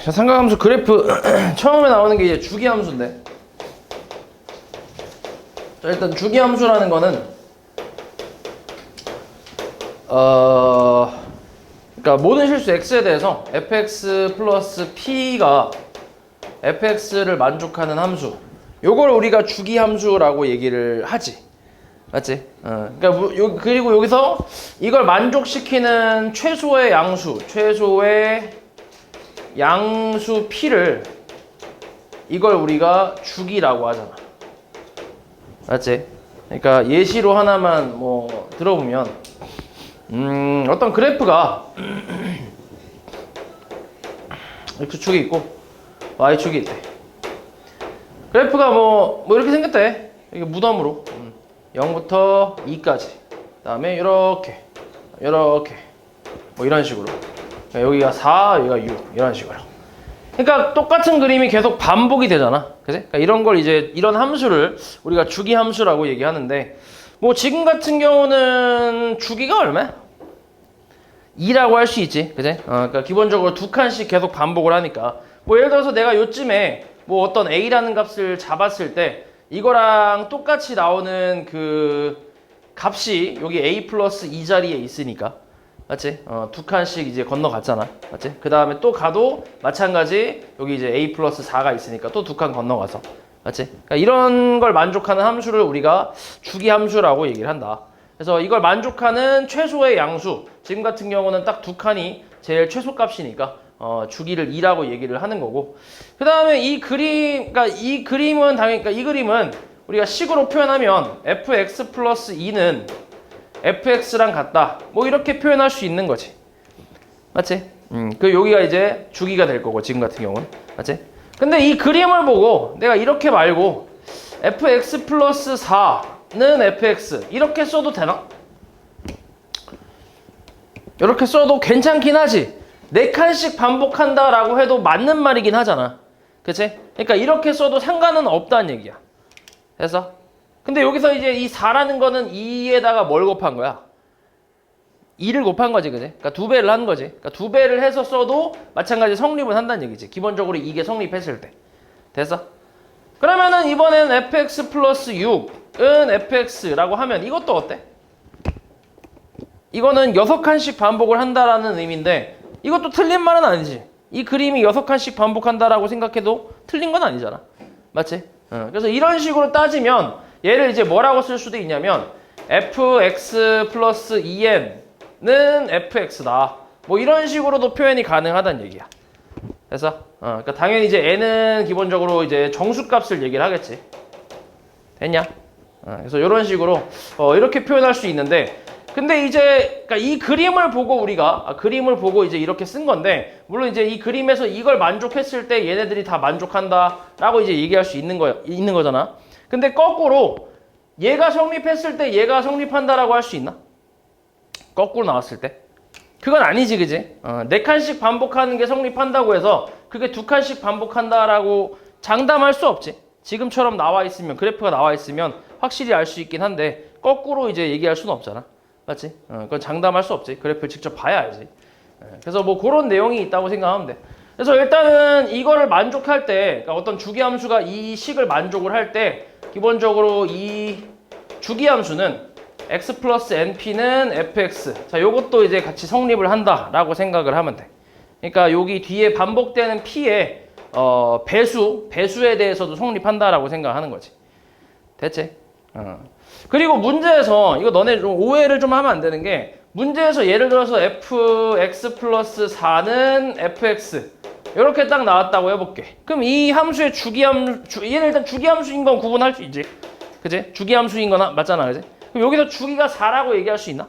자, 삼각함수 그래프 처음에 나오는 게 이제 주기함수인데, 자, 일단 주기함수라는 거는 그러니까 모든 실수 x에 대해서 fx 플러스 p가 fx를 만족하는 함수, 요걸 우리가 주기함수라고 얘기를 하지, 맞지? 그러니까 그리고 여기서 이걸 만족시키는 최소의 양수 p를 이걸 우리가 주기라고 하잖아, 맞지? 그러니까 예시로 하나만 뭐 들어보면 어떤 그래프가 x축이 있고 y축이 있대. 그래프가 뭐 이렇게 생겼대. 이게 무덤으로 0부터 2까지, 그 다음에 이렇게 뭐 이런 식으로, 여기가 4, 여기가 6, 이런 식으로. 그러니까 똑같은 그림이 계속 반복이 되잖아, 그치? 그러니까 이런 걸 이제, 이런 함수를 우리가 주기함수라고 얘기하는데, 뭐 지금 같은 경우는 주기가 얼마야? 2라고 할 수 있지, 그치? 그러니까 기본적으로 두 칸씩 계속 반복을 하니까, 뭐 예를 들어서 내가 요쯤에 뭐 어떤 a라는 값을 잡았을 때 이거랑 똑같이 나오는 그 값이 여기 a 플러스 2 자리에 있으니까, 맞지? 두 칸씩 이제 건너갔잖아, 맞지? 그 다음에 또 가도 마찬가지, 여기 이제 a 플러스 4가 있으니까 또 두 칸 건너가서, 맞지? 그러니까 이런 걸 만족하는 함수를 우리가 주기함수라고 얘기를 한다. 그래서 이걸 만족하는 최소의 양수, 지금 같은 경우는 딱 두 칸이 제일 최소값이니까 주기를 2라고 얘기를 하는 거고, 그 다음에 이 그러니까 이 그림은 당연히, 그러니까 이 그림은 우리가 식으로 표현하면 fx 플러스 2는 fx랑 같다, 뭐 이렇게 표현할 수 있는 거지, 맞지? 그 여기가 이제 주기가 될 거고, 지금 같은 경우는, 맞지? 근데 이 그림을 보고 내가 이렇게 말고 fx 플러스 4는 fx 이렇게 써도 되나? 이렇게 써도 괜찮긴 하지. 4칸씩 반복한다라고 해도 맞는 말이긴 하잖아, 그치? 그러니까 이렇게 써도 상관은 없다는 얘기야. 그래서 근데 여기서 이제 이 4라는 거는 2에다가 뭘 곱한 거야? 2를 곱한 거지, 그지? 그러니까 2배를 한 거지. 그러니까 2배를 해서 써도 마찬가지 성립은 한다는 얘기지. 기본적으로 이게 성립했을 때. 됐어? 그러면은 이번엔 fx 플러스 6은 fx라고 하면 이것도 어때? 이거는 6칸씩 반복을 한다라는 의미인데, 이것도 틀린 말은 아니지. 이 그림이 6칸씩 반복한다라고 생각해도 틀린 건 아니잖아, 맞지? 그래서 이런 식으로 따지면 얘를 이제 뭐라고 쓸 수도 있냐면 fx 플러스 2n은 fx다, 뭐 이런 식으로도 표현이 가능하다는 얘기야. 그래서 그러니까 당연히 이제 n은 기본적으로 이제 정수값을 얘기를 하겠지. 됐냐? 그래서 이런 식으로 이렇게 표현할 수 있는데, 근데 이제 그러니까 이 그림을 보고 우리가 그림을 보고 이제 이렇게 쓴 건데, 물론 이제 이 그림에서 이걸 만족했을 때 얘네들이 다 만족한다라고 이제 얘기할 수 있는 거잖아. 근데 거꾸로 얘가 성립했을 때 얘가 성립한다라고 할 수 있나? 거꾸로 나왔을 때? 그건 아니지, 그지? 4칸씩 반복하는 게 성립한다고 해서 그게 2칸씩 반복한다라고 장담할 수 없지. 지금처럼 나와 있으면, 그래프가 나와 있으면 확실히 알 수 있긴 한데, 거꾸로 이제 얘기할 수는 없잖아, 맞지? 그건 장담할 수 없지. 그래프를 직접 봐야 알지. 그래서 뭐 그런 내용이 있다고 생각하면 돼. 그래서 일단은 이거를 만족할 때, 그러니까 어떤 주기함수가 이 식을 만족을 할 때, 기본적으로 이 주기함수는 x 플러스 np는 fx. 자, 요것도 이제 같이 성립을 한다라고 생각을 하면 돼. 그러니까 여기 뒤에 반복되는 p의 배수에 대해서도 성립한다라고 생각하는 거지. 됐지? 그리고 문제에서 이거 너네 좀 오해를 좀 하면 안 되는 게, 문제에서 예를 들어서 fx 플러스 4는 fx 이렇게 딱 나왔다고 해볼게. 그럼 이 함수의 얘는 일단 주기함수인 건 구분할 수 있지, 그치? 주기함수인 건 맞잖아, 그치? 그럼 여기서 주기가 4라고 얘기할 수 있나?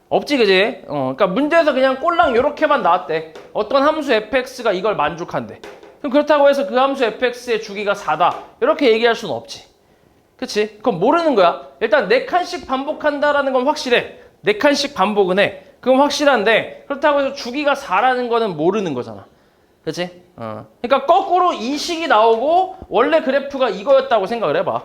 없지, 그치? 그러니까 문제에서 그냥 꼴랑 요렇게만 나왔대. 어떤 함수 fx가 이걸 만족한대. 그럼 그렇다고 해서 그 함수 fx의 주기가 4다 이렇게 얘기할 수는 없지, 그치? 그건 모르는 거야. 일단 4칸씩 반복한다라는 건 확실해. 4칸씩 반복은 해. 그건 확실한데, 그렇다고 해서 주기가 4라는 거는 모르는 거잖아, 그치? 그러니까 거꾸로 이 식이 나오고 원래 그래프가 이거였다고 생각을 해봐.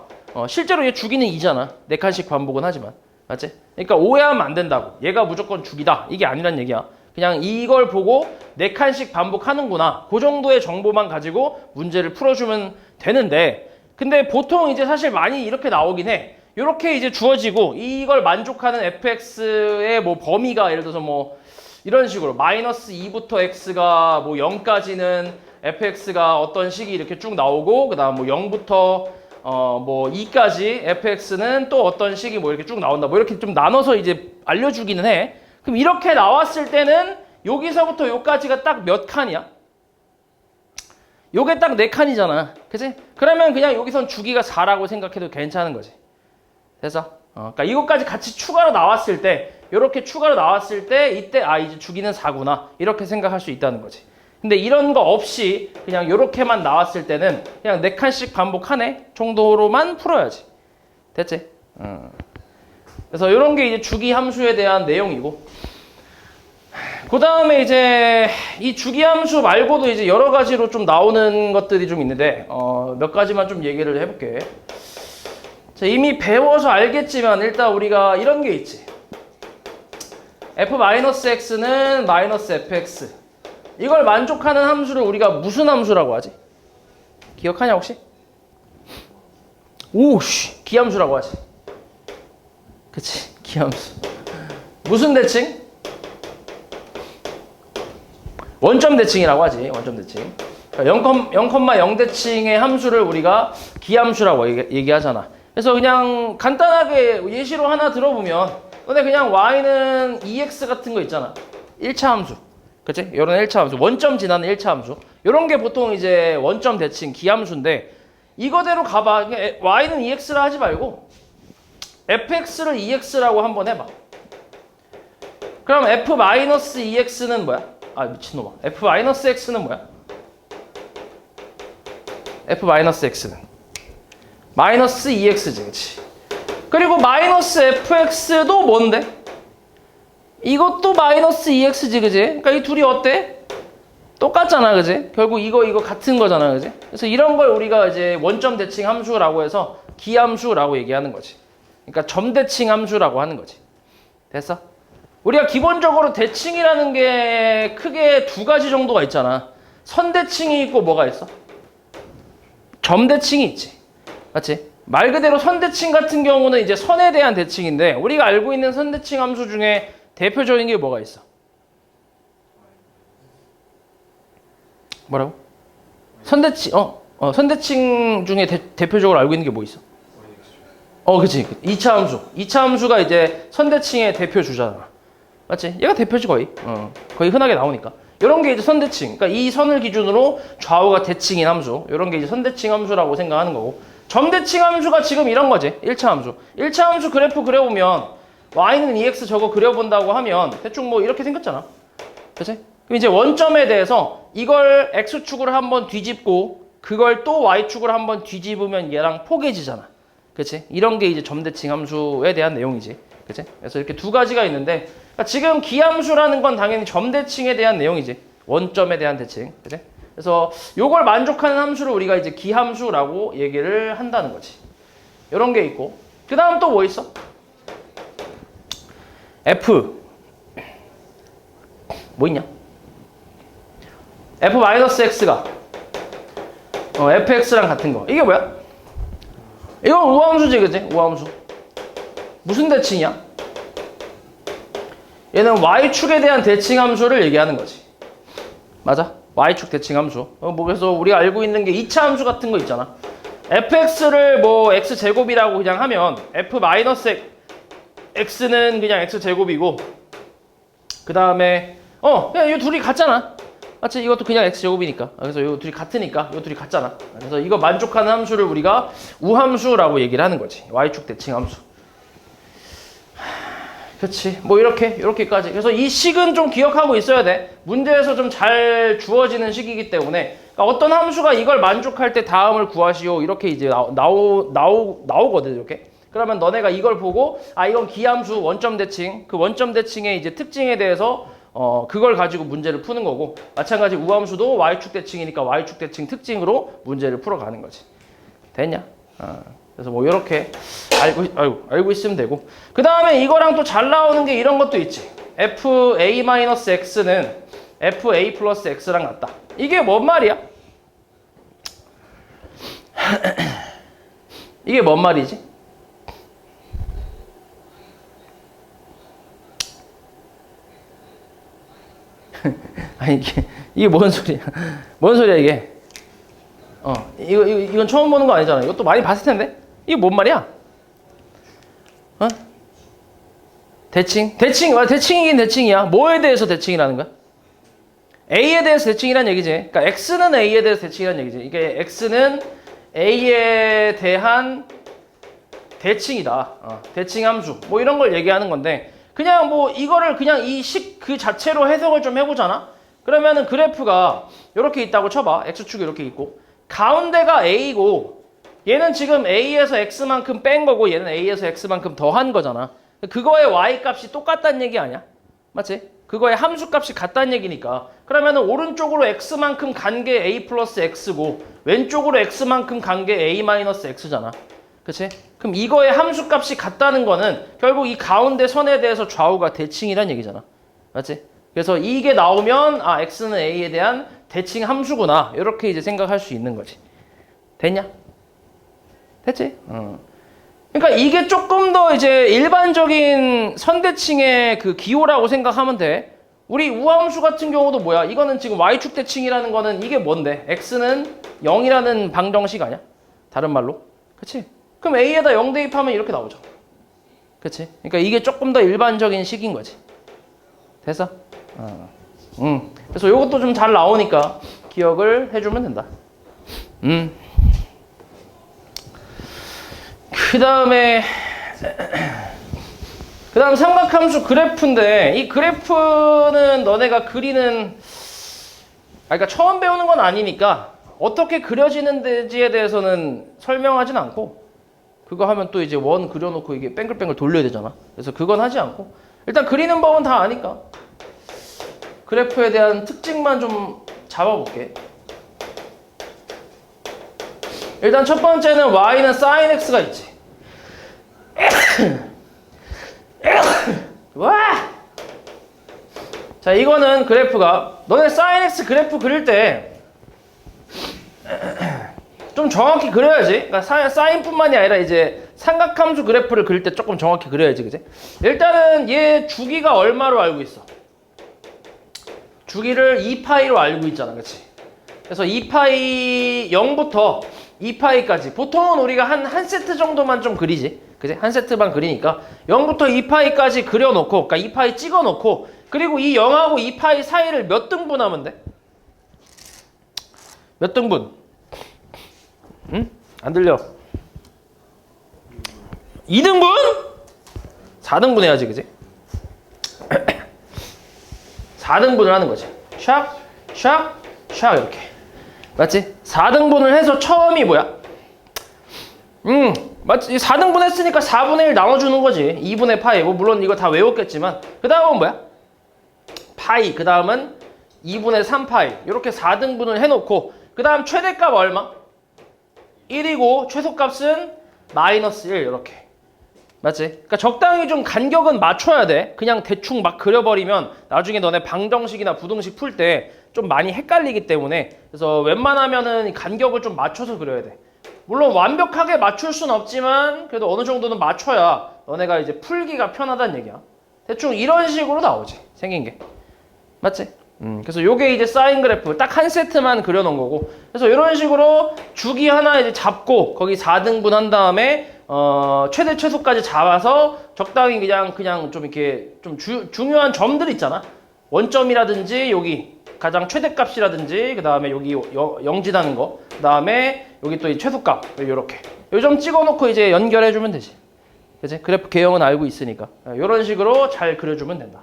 실제로 얘 주기는 2잖아. 4칸씩 반복은 하지만, 맞지? 그러니까 오해하면 안 된다고. 얘가 무조건 주기다, 이게 아니란 얘기야. 그냥 이걸 보고 4칸씩 반복하는구나. 그 정도의 정보만 가지고 문제를 풀어주면 되는데, 근데 보통 이제 사실 많이 이렇게 나오긴 해. 이렇게 이제 주어지고 이걸 만족하는 fx의 뭐 범위가 예를 들어서 뭐 이런 식으로 마이너스 2부터 x가 뭐 0까지는 fx가 어떤 식이 이렇게 쭉 나오고, 그 다음 뭐 0부터 뭐 2까지 fx는 또 어떤 식이 뭐 이렇게 쭉 나온다. 뭐 이렇게 좀 나눠서 이제 알려주기는 해. 그럼 이렇게 나왔을 때는 여기서부터 여기까지가 딱 몇 칸이야? 요게 딱 4칸이잖아. 그치? 그러면 그냥 여기선 주기가 4라고 생각해도 괜찮은 거지. 됐어? 그러니까 이것까지 같이 추가로 나왔을 때, 이렇게 추가로 나왔을 때 이때 이제 주기는 4구나. 이렇게 생각할 수 있다는 거지. 근데 이런 거 없이 그냥 이렇게만 나왔을 때는 그냥 4칸씩 반복하네 정도로만 풀어야지. 됐지? 그래서 이런 게 이제 주기 함수에 대한 내용이고, 그 다음에 이제 이 주기 함수 말고도 이제 여러 가지로 좀 나오는 것들이 좀 있는데 몇 가지만 좀 얘기를 해볼게. 자, 이미 배워서 알겠지만 일단 우리가 이런 게 있지. f-x는 마이너스 fx. 이걸 만족하는 함수를 우리가 무슨 함수라고 하지? 기억하냐 혹시? 오씨, 기함수라고 하지. 그치, 기함수. 무슨 대칭? 원점 대칭이라고 하지. 원점 대칭. 0,0 대칭의 함수를 우리가 기함수라고 얘기하잖아. 그래서 그냥 간단하게 예시로 하나 들어보면, 근데 그냥 y는 2x 같은 거 있잖아. 1차 함수. 그치? 요런 1차 함수. 원점 지나는 1차 함수. 요런 게 보통 이제 원점 대칭 기함수인데, 이거대로 가봐. y는 2x라 하지 말고 fx를 2x라고 한번 해봐. 그럼 f-2x는 뭐야? 미친놈아. f-x는 뭐야? f-x는 마이너스 2x지, 그치? 그리고 마이너스 fx도 뭔데? 이것도 마이너스 2x지, 그치? 그러니까 이 둘이 어때? 똑같잖아, 그치? 결국 이거 같은 거잖아, 그치? 그래서 이런 걸 우리가 이제 원점 대칭 함수라고 해서 기함수라고 얘기하는 거지. 그러니까 점 대칭 함수라고 하는 거지. 됐어? 우리가 기본적으로 대칭이라는 게 크게 2가지 정도가 있잖아. 선 대칭이 있고 뭐가 있어? 점 대칭이 있지. 맞지? 말 그대로 선 대칭 같은 경우는 이제 선에 대한 대칭인데, 우리가 알고 있는 선 대칭 함수 중에 대표적인 게 뭐가 있어? 뭐라고? 선대칭, 선대칭 중에 대표적으로 알고 있는 게 뭐 있어? 그치. 2차 함수. 2차 함수가 이제 선대칭의 대표 주잖아. 맞지? 얘가 대표지 거의. 거의 흔하게 나오니까. 이런 게 이제 선대칭. 그러니까 이 선을 기준으로 좌우가 대칭인 함수. 이런 게 이제 선대칭 함수라고 생각하는 거고. 점대칭 함수가 지금 이런 거지. 1차 함수. 1차 함수 그래프 그려보면 y는 2x 저거 그려본다고 하면 대충 뭐 이렇게 생겼잖아. 그치? 그럼 이제 원점에 대해서 이걸 x축으로 한번 뒤집고 그걸 또 y축으로 한번 뒤집으면 얘랑 포개지잖아. 그치? 이런 게 이제 점대칭 함수에 대한 내용이지. 그치? 그래서 이렇게 2가지가 있는데, 그러니까 지금 기함수라는 건 당연히 점대칭에 대한 내용이지. 원점에 대한 대칭. 그치? 그래서 요걸 만족하는 함수를 우리가 이제 기함수라고 얘기를 한다는 거지. 이런 게 있고. 그 다음 또 뭐 있어? f. 뭐 있냐? f-x가 fx랑 같은 거. 이게 뭐야? 이건 우함수지, 그치? 우함수. 무슨 대칭이야? 얘는 y축에 대한 대칭 함수를 얘기하는 거지. 맞아? y축 대칭 함수. 그래서 우리가 알고 있는 게 2차 함수 같은 거 있잖아. fx를 뭐 x제곱이라고 그냥 하면 f-x는 그냥 x제곱이고, 그 다음에 그냥 이 둘이 같잖아. 맞지? 이것도 그냥 x제곱이니까. 그래서 이 둘이 같으니까 이 둘이 같잖아. 그래서 이거 만족하는 함수를 우리가 우함수라고 얘기를 하는 거지. y축 대칭 함수. 그렇지. 뭐 이렇게까지. 그래서 이 식은 좀 기억하고 있어야 돼. 문제에서 좀 잘 주어지는 식이기 때문에. 그러니까 어떤 함수가 이걸 만족할 때 다음을 구하시오. 이렇게 이제 나오거든, 이렇게. 그러면 너네가 이걸 보고 이건 기함수 원점 대칭. 그 원점 대칭의 이제 특징에 대해서 그걸 가지고 문제를 푸는 거고, 마찬가지 우함수도 y축 대칭이니까 y축 대칭 특징으로 문제를 풀어가는 거지. 됐냐? 그래서 뭐 이렇게 알고 있으면 되고, 그 다음에 이거랑 또 잘 나오는 게 이런 것도 있지. fa-x는 fa 플러스 x랑 같다. 이게 뭔 말이야? 이게 뭔 말이지? 아니 이게 뭔 소리야? 뭔 소리야 이게? 이건 처음 보는 거 아니잖아. 이것도 많이 봤을 텐데. 이게 뭔 말이야? 대칭? 대칭이긴 대칭이야. 뭐에 대해서 대칭이라는 거야? A에 대해서 대칭이란 얘기지. 그러니까 X는 A에 대해서 대칭이란 얘기지. 이게 X는 A에 대한 대칭이다. 대칭 함수. 뭐 이런 걸 얘기하는 건데, 그냥 뭐 이거를 그냥 이 식 그 자체로 해석을 좀 해보잖아. 그러면은 그래프가 이렇게 있다고 쳐봐. X축이 이렇게 있고, 가운데가 A고, 얘는 지금 A에서 X만큼 뺀 거고, 얘는 A에서 X만큼 더한 거잖아. 그거의 Y 값이 똑같다는 얘기 아니야? 맞지? 그거의 함수 값이 같다는 얘기니까. 그러면은 오른쪽으로 X만큼 간 게 A 플러스 X고, 왼쪽으로 X만큼 간 게 A 마이너스 X잖아. 그치? 그럼 이거의 함수 값이 같다는 거는 결국 이 가운데 선에 대해서 좌우가 대칭이란 얘기잖아. 맞지? 그래서 이게 나오면 X는 A에 대한 대칭 함수구나. 이렇게 이제 생각할 수 있는 거지. 됐냐? 됐지? 그러니까 이게 조금 더 이제 일반적인 선대칭의 그 기호라고 생각하면 돼. 우리 우함수 같은 경우도 뭐야? 이거는 지금 Y축 대칭이라는 거는 이게 뭔데? X는 0이라는 방정식 아니야? 다른 말로? 그치? 그럼 A에다 0 대입하면 이렇게 나오죠. 그치? 그러니까 이게 조금 더 일반적인 식인 거지. 됐어? 그래서 이것도 좀 잘 나오니까 기억을 해주면 된다. 그 다음 삼각함수 그래프인데, 이 그래프는 너네가 그러니까 처음 배우는 건 아니니까 어떻게 그려지는지에 대해서는 설명하진 않고, 그거 하면 또 이제 원 그려놓고 이게 뱅글뱅글 돌려야 되잖아. 그래서 그건 하지 않고 일단 그리는 법은 다 아니까 그래프에 대한 특징만 좀 잡아볼게. 일단 첫 번째는 Y는 sin X가 있지. 와! 자, 이거는 그래프가, 너네 sin X 그래프 그릴 때 좀 정확히 그려야지. 그러니까 사인뿐만이 아니라 이제 삼각함수 그래프를 그릴 때 조금 정확히 그려야지, 그지? 일단은 얘 주기가 얼마로 알고 있어? 주기를 2파이로 알고 있잖아, 그치? 그래서 2파이 0부터 2파이까지 보통은 우리가 한 세트 정도만 좀 그리지, 그지? 한 세트만 그리니까 0부터 2파이까지 그려놓고, 그러니까 2파이 찍어놓고, 그리고 이 0하고 2파이 사이를 몇 등분하면 돼? 몇 등분? 응? 안 들려. 2등분? 4등분 해야지, 그지? 4등분을 하는 거지. 샥, 샥, 샥 이렇게. 맞지? 4등분을 해서 처음이 뭐야? 맞지? 4등분 했으니까 4분의 1 나눠주는 거지. 2분의 파이. 뭐 물론 이거 다 외웠겠지만, 그 다음은 뭐야? 파이. 그 다음은 2분의 3파이. 이렇게 4등분을 해놓고, 그 다음 최대값 얼마? 1이고 최소값은 마이너스 1 이렇게. 맞지? 그러니까 적당히 좀 간격은 맞춰야 돼. 그냥 대충 막 그려버리면 나중에 너네 방정식이나 부등식 풀 때 좀 많이 헷갈리기 때문에, 그래서 웬만하면은 간격을 좀 맞춰서 그려야 돼. 물론 완벽하게 맞출 순 없지만 그래도 어느 정도는 맞춰야 너네가 이제 풀기가 편하다는 얘기야. 대충 이런 식으로 나오지, 생긴 게. 맞지? 그래서 요게 이제 사인 그래프 딱 한 세트만 그려놓은 거고, 그래서 이런 식으로 주기 하나 이제 잡고 거기 4등분 한 다음에 최대 최소까지 잡아서 적당히 그냥 좀 이렇게 좀 중요한 점들 있잖아. 원점이라든지 여기 가장 최대값이라든지, 그 다음에 여기 영지다는 거, 그 다음에 여기 또 이 최소값 요렇게 요 점 찍어놓고 이제 연결해주면 되지. 그치? 그래프 개형은 알고 있으니까 이런 식으로 잘 그려주면 된다.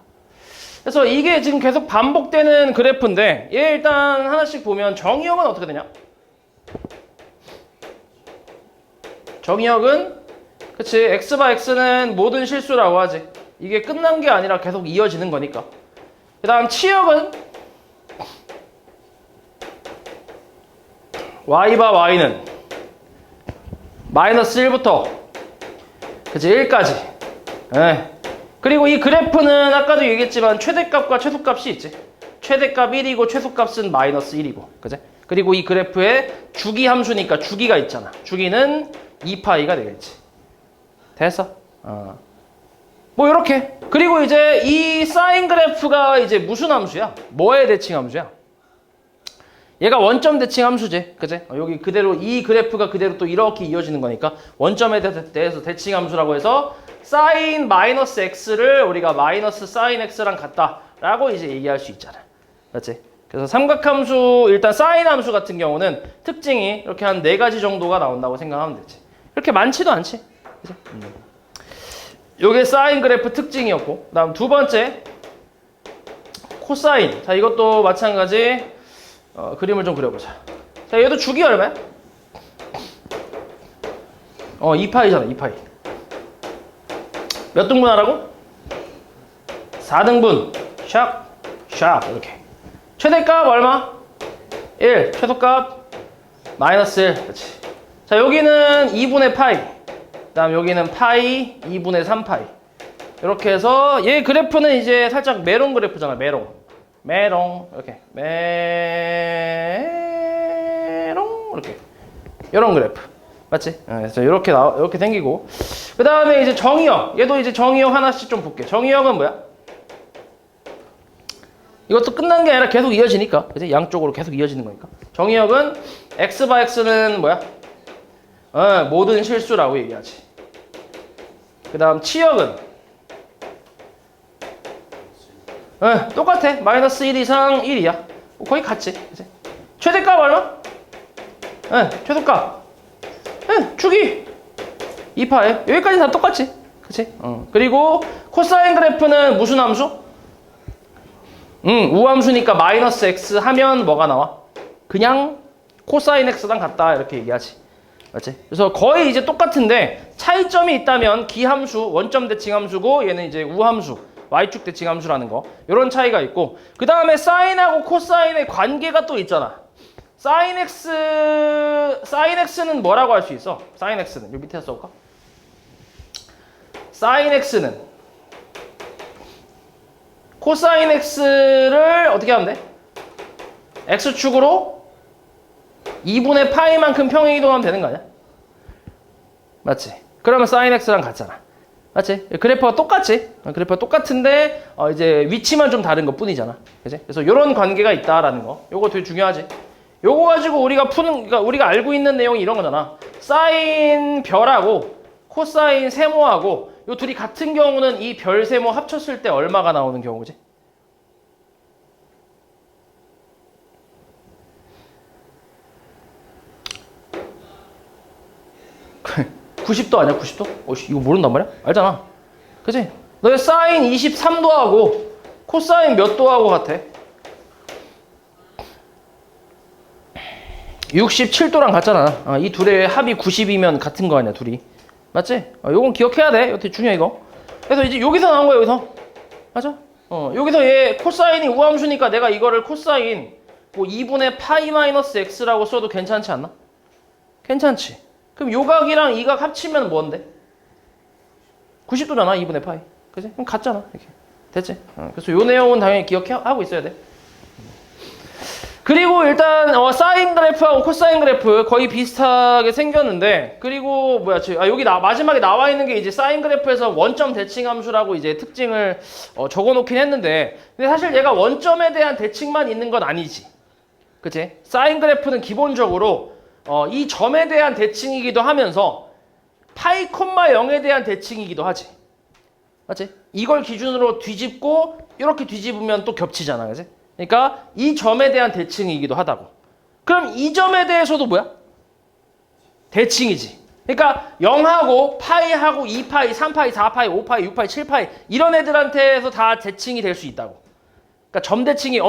그래서 이게 지금 계속 반복되는 그래프인데, 얘 일단 하나씩 보면 정의역은 어떻게 되냐? 정의역은 그치, x/x는 모든 실수라고 하지. 이게 끝난 게 아니라 계속 이어지는 거니까. 그 다음 치역은 y/y는 마이너스 1부터 그치 1까지. 그리고 이 그래프는 아까도 얘기했지만 최대값과 최소값이 있지. 최대값 1이고 최소값은 마이너스 1이고. 그지? 그리고 이 그래프에 주기 함수니까 주기가 있잖아. 주기는 2파이가 되겠지. 됐어? 뭐 이렇게. 그리고 이제 이 사인 그래프가 이제 무슨 함수야? 뭐의 대칭 함수야? 얘가 원점 대칭 함수지. 그지? 여기 그대로 이 그래프가 그대로 또 이렇게 이어지는 거니까 원점에 대해서 대칭 함수라고 해서 사인 마이너스 x를 우리가 마이너스 사인 x랑 같다라고 이제 얘기할 수 있잖아. 맞지? 그래서 삼각함수 일단 사인 함수 같은 경우는 특징이 이렇게 한 4가지 정도가 나온다고 생각하면 되지. 그렇게 많지도 않지. 그지? 요게 사인 그래프 특징이었고, 그다음 두 번째 코사인. 자, 이것도 마찬가지 그림을 좀 그려보자. 자, 얘도 주기 얼마야? 2파이잖아, 2파이. 몇 등분 하라고? 4등분. 샵 이렇게. 최대값 얼마? 1. 최소값 마이너스 1. 그렇지. 자, 여기는 2분의 파이. 그 다음 여기는 파이 2분의 3파이. 이렇게 해서 얘 그래프는 이제 살짝 메롱 그래프잖아. 메롱 이렇게 메롱 이렇게 이런 그래프 맞지? 그래서 이렇게 생기고, 그 다음에 이제 정의역. 얘도 이제 정의역 하나씩 좀 볼게. 정의역은 뭐야? 이것도 끝난 게 아니라 계속 이어지니까, 그지? 양쪽으로 계속 이어지는 거니까. 정의역은 x 바 x는 뭐야? 모든 실수라고 얘기하지. 그 다음 치역은 똑같아. 마이너스 1 이상 1이야. 거의 같지. 그치? 최대값 얼마? 최소값. 주기 2파에. 여기까지 다 똑같지. 그치? 그리고 코사인 그래프는 무슨 함수? 우함수니까 마이너스 x 하면 뭐가 나와? 그냥 코사인 x랑 같다. 이렇게 얘기하지. 맞지? 그래서 거의 이제 똑같은데 차이점이 있다면 기함수, 원점 대칭 함수고 얘는 이제 우함수, y축 대칭 함수라는 거. 이런 차이가 있고, 그 다음에 사인하고 코사인의 관계가 또 있잖아. 사인 x는 뭐라고 할 수 있어? 사인 x는 여기 밑에 써볼까? 사인 x는 코사인 x를 어떻게 하면 돼? x축으로 2분의 파이만큼 평행 이동하면 되는 거 아니야? 맞지? 그러면 사인 x랑 같잖아. 맞지? 그래프가 똑같지? 그래프가 똑같은데 이제 위치만 좀 다른 것 뿐이잖아. 그치? 그래서 이런 관계가 있다라는 거. 요거 되게 중요하지? 요거 가지고 우리가 그러니까 우리가 알고 있는 내용이 이런 거잖아. 사인 별하고 코사인 세모하고 요 둘이 같은 경우는 이 별 세모 합쳤을 때 얼마가 나오는 경우지? (90도) 아니야? 90도? 이거 모른단 말이야? 알잖아. 그치? 너의 사인 23도하고 코사인 몇 도하고 같아? 67도랑 같잖아. 이 둘의 합이 90이면 같은 거 아니야, 둘이. 맞지? 요건 기억해야 돼. 이거 되게 중요해, 이거. 그래서 이제 여기서 나온 거야, 여기서. 맞아? 여기서 얘 코사인이 우함수니까 내가 이거를 코사인 뭐 2분의 파이 마이너스 x라고 써도 괜찮지 않나? 괜찮지? 그럼 요 각이랑 이 각 합치면 뭔데? 90도잖아, 2분의 파이. 그치? 그럼 같잖아, 이렇게. 됐지? 그래서 요 내용은 당연히 기억하고 있어야 돼. 그리고 일단 사인 그래프하고 코사인 그래프 거의 비슷하게 생겼는데, 그리고 뭐야, 여기 마지막에 나와 있는 게 이제 사인 그래프에서 원점 대칭 함수라고 이제 특징을 적어놓긴 했는데, 근데 사실 얘가 원점에 대한 대칭만 있는 건 아니지. 그치? 사인 그래프는 기본적으로 이 점에 대한 대칭이기도 하면서 파이 콤마 0에 대한 대칭이기도 하지. 맞지? 이걸 기준으로 뒤집고 이렇게 뒤집으면 또 겹치잖아. 그치? 그러니까 이 점에 대한 대칭이기도 하다고. 그럼 이 점에 대해서도 뭐야? 대칭이지. 그러니까 0하고 파이하고 2파이, 3파이, 4파이, 5파이, 6파이, 7파이 이런 애들한테서 다 대칭이 될 수 있다고. 그러니까 점 대칭이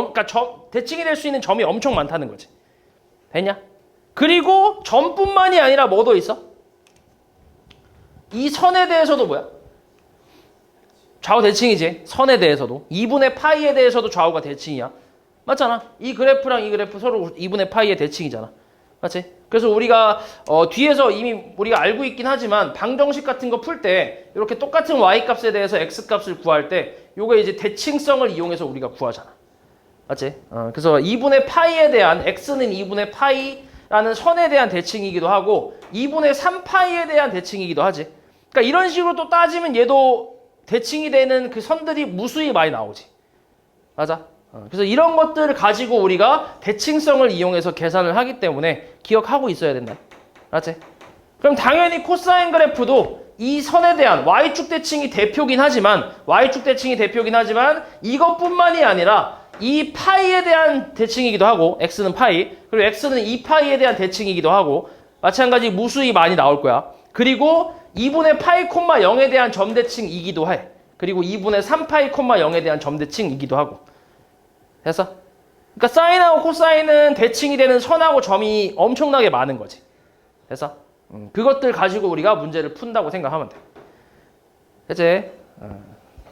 대칭이 될 수 있는 점이 엄청 많다는 거지. 됐냐? 그리고 점뿐만이 아니라 뭐 더 있어? 이 선에 대해서도 뭐야? 좌우 대칭이지. 선에 대해서도. 2분의 파이에 대해서도 좌우가 대칭이야. 맞잖아. 이 그래프랑 이 그래프 서로 2분의 파이의 대칭이잖아. 맞지? 그래서 우리가 뒤에서 이미 우리가 알고 있긴 하지만 방정식 같은 거 풀 때 이렇게 똑같은 y 값에 대해서 x 값을 구할 때 요게 이제 대칭성을 이용해서 우리가 구하잖아. 맞지? 그래서 2분의 파이에 대한 x는 2분의 파이라는 선에 대한 대칭이기도 하고 2분의 3파이에 대한 대칭이기도 하지. 그러니까 이런 식으로 또 따지면 얘도 대칭이 되는 그 선들이 무수히 많이 나오지. 맞아? 그래서 이런 것들을 가지고 우리가 대칭성을 이용해서 계산을 하기 때문에 기억하고 있어야 된다. 맞지? 그럼 당연히 코사인 그래프도 이 선에 대한 y축 대칭이 대표긴 하지만 이것뿐만이 아니라 이 파이에 대한 대칭이기도 하고 x는 파이 그리고 x는 2파이에 대한 대칭이기도 하고 마찬가지 무수히 많이 나올 거야. 그리고 2분의 파이 콤마 0에 대한 점대칭이기도 해. 그리고 2분의 3파이 콤마 0에 대한 점대칭이기도 하고. 됐어? 그러니까 사인하고 코사인은 대칭이 되는 선하고 점이 엄청나게 많은 거지. 됐어? 그것들 가지고 우리가 문제를 푼다고 생각하면 돼. 됐지?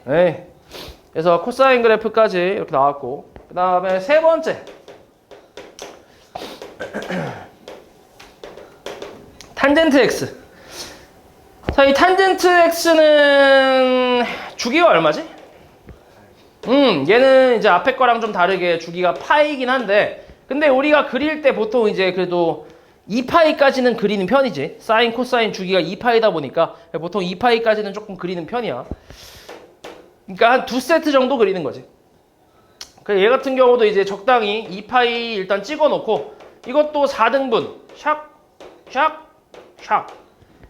네. 그래서 코사인 그래프까지 이렇게 나왔고 그 다음에 세 번째 탄젠트 x. 자, 이 탄젠트 x는 주기가 얼마지? 얘는 이제 앞에 거랑 좀 다르게 주기가 파이긴 한데 근데 우리가 그릴 때 보통 이제 그래도 2파이까지는 그리는 편이지. 사인, 코사인 주기가 2파이다 보니까 보통 2파이까지는 조금 그리는 편이야. 그러니까 한 2세트 정도 그리는 거지. 얘 같은 경우도 이제 적당히 2파이 일단 찍어 놓고 이것도 4등분 샥, 샥, 샥.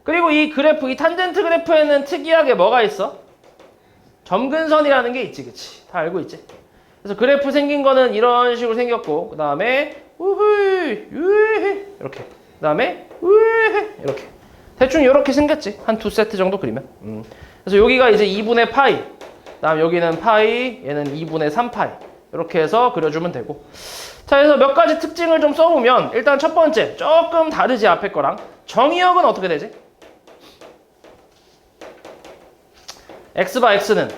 그리고 이 그래프, 이 탄젠트 그래프에는 특이하게 뭐가 있어? 점근선이라는 게 있지, 그치? 다 알고 있지? 그래서 그래프 생긴 거는 이런 식으로 생겼고, 그 다음에 우후이, 유이 이렇게, 그 다음에 우이 이렇게. 대충 이렇게 생겼지? 한 2세트 정도 그리면. 그래서 여기가 이제 2분의 파이, 그 다음 여기는 파이, 얘는 2분의 3파이. 이렇게 해서 그려주면 되고. 자, 그래서 몇 가지 특징을 좀 써보면, 일단 첫 번째, 조금 다르지, 앞에 거랑. 정의역은 어떻게 되지? x 바 x는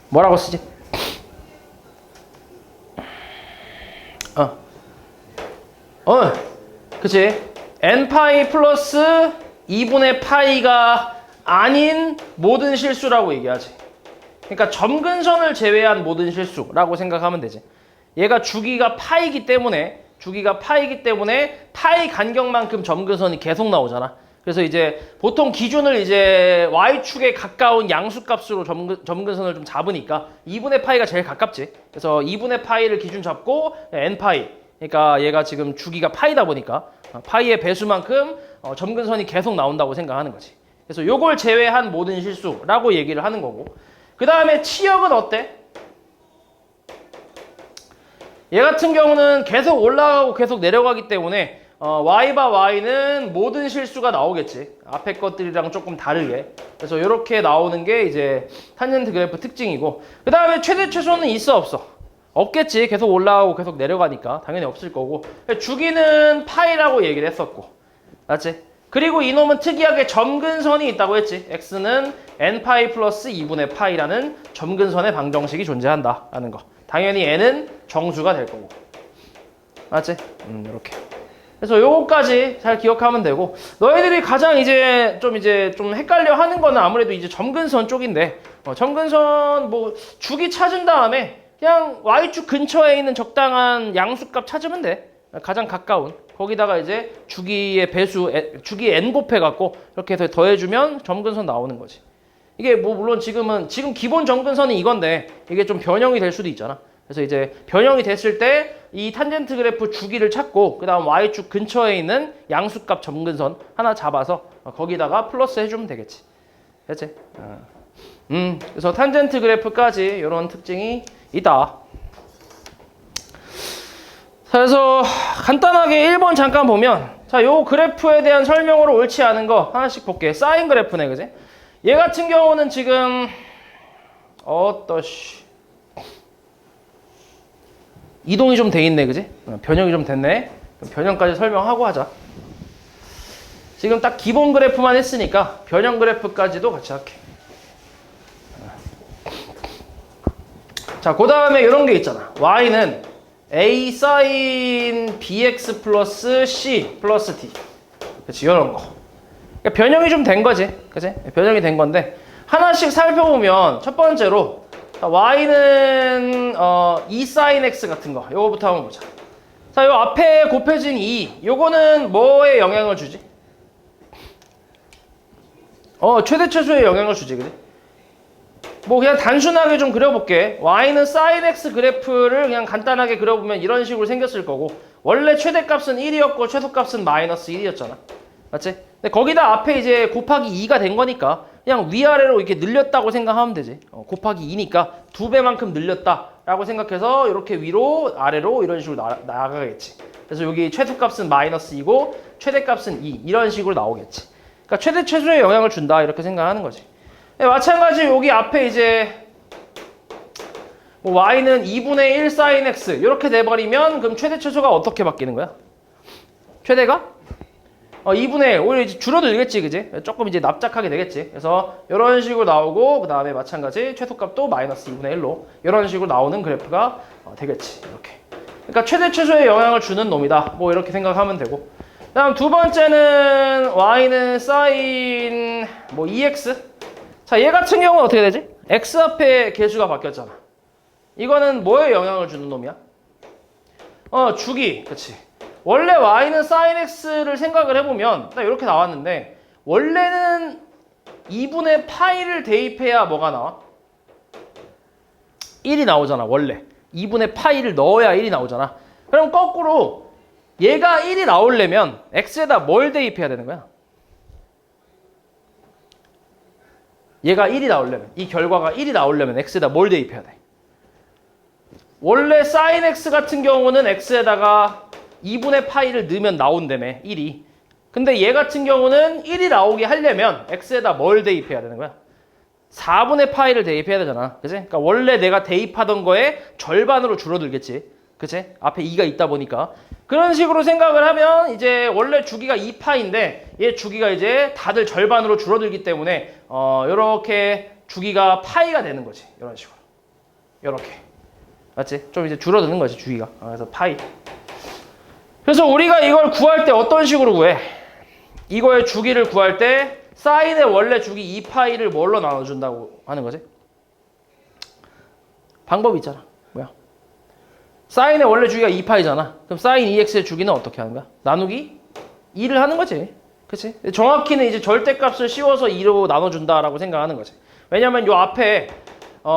뭐라고 쓰지? 그치? n파이 플러스 2분의 파이가 아닌 모든 실수라고 얘기하지. 그러니까 점근선을 제외한 모든 실수라고 생각하면 되지. 얘가 주기가 파이기 때문에 파이 간격만큼 점근선이 계속 나오잖아. 그래서 이제 보통 기준을 이제 y축에 가까운 양수값으로 점근선을 좀 잡으니까 2분의 파이가 제일 가깝지. 그래서 2분의 파이를 기준 잡고 n파이. 그러니까 얘가 지금 주기가 파이다 보니까 파이의 배수만큼 점근선이 계속 나온다고 생각하는 거지. 그래서 요걸 제외한 모든 실수라고 얘기를 하는 거고. 그 다음에 치역은 어때? 얘 같은 경우는 계속 올라가고 계속 내려가기 때문에 y 바 y는 모든 실수가 나오겠지. 앞에 것들이랑 조금 다르게. 그래서 이렇게 나오는 게 이제 탄젠트 그래프 특징이고. 그 다음에 최대 최소는 있어 없어? 없겠지. 계속 올라가고 계속 내려가니까 당연히 없을 거고. 주기는 파이라고 얘기를 했었고. 맞지? 그리고 이놈은 특이하게 점근선이 있다고 했지. x는 n파이 플러스 2분의 파이라는 점근선의 방정식이 존재한다라는 거. 당연히 n은 정수가 될 거고. 맞지? 이렇게. 그래서 요거까지 잘 기억하면 되고, 너희들이 가장 이제 좀 헷갈려 하는 거는 아무래도 이제 점근선 쪽인데, 점근선 뭐 주기 찾은 다음에 그냥 y축 근처에 있는 적당한 양수값 찾으면 돼. 가장 가까운. 거기다가 이제 주기의 배수, 주기 n 곱해갖고 이렇게 해서 더해주면 점근선 나오는 거지. 이게 뭐 물론 지금 기본 점근선이 이건데 이게 좀 변형이 될 수도 있잖아. 그래서 이제 변형이 됐을 때 이 탄젠트 그래프 주기를 찾고 그 다음 y축 근처에 있는 양수값 점근선 하나 잡아서 거기다가 플러스 해주면 되겠지. 됐지? 그래서 탄젠트 그래프까지 이런 특징이 있다. 그래서 간단하게 1번 잠깐 보면, 자, 요 그래프에 대한 설명으로 옳지 않은 거 하나씩 볼게. 사인 그래프네, 그지? 얘 같은 경우는 지금 이동이 좀 돼 있네, 그지? 변형이 좀 됐네. 변형까지 설명하고 하자. 지금 딱 기본 그래프만 했으니까 변형 그래프까지도 같이 할게. 자, 그 다음에 이런 게 있잖아. y는 a 사인 bx 플러스 c 플러스 d. 그치, 이런 거. 그러니까 변형이 좀 된 거지. 그치? 변형이 된 건데 하나씩 살펴보면 첫 번째로 y는 2 사인 x 같은 거. 요거부터 한번 보자. 자, 요 앞에 곱해진 2. 요거는 뭐에 영향을 주지? 최대 최소에 영향을 주지. 그래? 뭐 그냥 단순하게 좀 그려볼게. y는 sin x 그래프를 그냥 간단하게 그려보면 이런 식으로 생겼을 거고, 원래 최대값은 1이었고 최소값은 마이너스 1이었잖아. 맞지? 근데 거기다 앞에 이제 곱하기 2가 된 거니까 그냥 위아래로 이렇게 늘렸다고 생각하면 되지. 곱하기 2니까 2배만큼 늘렸다라고 생각해서 이렇게 위로 아래로 이런 식으로 나가겠지. 그래서 여기 최소값은 마이너스 2고 최대값은 2 이런 식으로 나오겠지. 그러니까 최대 최소에 영향을 준다 이렇게 생각하는 거지. 네, 마찬가지 여기 앞에 이제 뭐 y는 2분의 1 sin x 이렇게 돼버리면 그럼 최대 최소가 어떻게 바뀌는 거야? 최대가? 2분의 1 오히려 이제 줄어들겠지, 그지? 조금 이제 납작하게 되겠지. 그래서 이런 식으로 나오고 그 다음에 마찬가지 최소값도 마이너스 2분의 1로 이런 식으로 나오는 그래프가 되겠지. 이렇게. 그러니까 최대 최소에 영향을 주는 놈이다. 뭐 이렇게 생각하면 되고. 그다음 두 번째는 y는 sin 뭐 2x. 자, 얘 같은 경우는 어떻게 되지? x 앞에 개수가 바뀌었잖아. 이거는 뭐에 영향을 주는 놈이야? 주기. 그치. 원래 y는 sin x를 생각을 해보면 딱 이렇게 나왔는데 원래는 2분의 파이를 대입해야 뭐가 나와? 1이 나오잖아. 원래 2분의 파이를 넣어야 1이 나오잖아. 그럼 거꾸로 얘가 1이 나오려면 x에다 뭘 대입해야 되는 거야? 얘가 1이 나오려면, 이 결과가 1이 나오려면 x에다 뭘 대입해야 돼? 원래 sin x 같은 경우는 x에다가 2분의 파이를 넣으면 나온다며, 1이. 근데 얘 같은 경우는 1이 나오게 하려면 x에다 뭘 대입해야 되는 거야? 4분의 파이를 대입해야 되잖아. 그치? 그러니까 원래 내가 대입하던 거에 절반으로 줄어들겠지. 그치? 앞에 2가 있다 보니까. 그런 식으로 생각을 하면 이제 원래 주기가 2파인데 얘 주기가 이제 다들 절반으로 줄어들기 때문에 요렇게 주기가 파이가 되는 거지. 이런 식으로. 요렇게. 맞지? 좀 이제 줄어드는 거지, 주기가. 그래서 파이. 그래서 우리가 이걸 구할 때 어떤 식으로 구해? 이거의 주기를 구할 때 사인의 원래 주기 2파이를 뭘로 나눠준다고 하는 거지? 방법이 있잖아. 뭐야? 사인의 원래 주기가 2파이잖아. 그럼 사인 2x의 주기는 어떻게 하는 거야? 나누기 2를 하는 거지. 그치? 정확히는 이제 절대값을 씌워서 2로 나눠준다라고 생각하는 거지. 왜냐면 요 앞에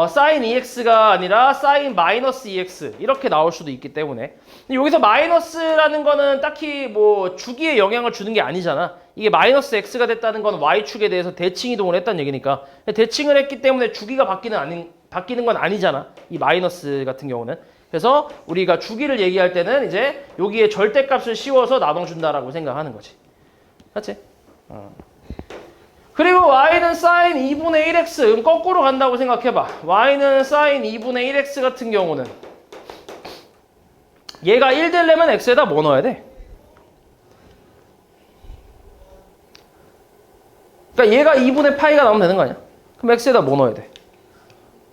sin 2x가 아니라 sin 마이너스 2x 이렇게 나올 수도 있기 때문에. 근데 여기서 마이너스라는 거는 딱히 뭐 주기에 영향을 주는 게 아니잖아. 이게 마이너스 x가 됐다는 건 y축에 대해서 대칭 이동을 했다는 얘기니까. 대칭을 했기 때문에 주기가 바뀌는 건 아니잖아. 이 마이너스 같은 경우는. 그래서 우리가 주기를 얘기할 때는 이제 여기에 절대값을 씌워서 나눠준다라고 생각하는 거지. 맞지? 그리고 y는 sin 2분의 1x. 그럼 거꾸로 간다고 생각해봐. y는 sin 2분의 1x 같은 경우는 얘가 1 되려면 x에다 뭐 넣어야 돼? 그러니까 얘가 2분의 파이가 나오면 되는 거 아니야? 그럼 x에다 뭐 넣어야 돼?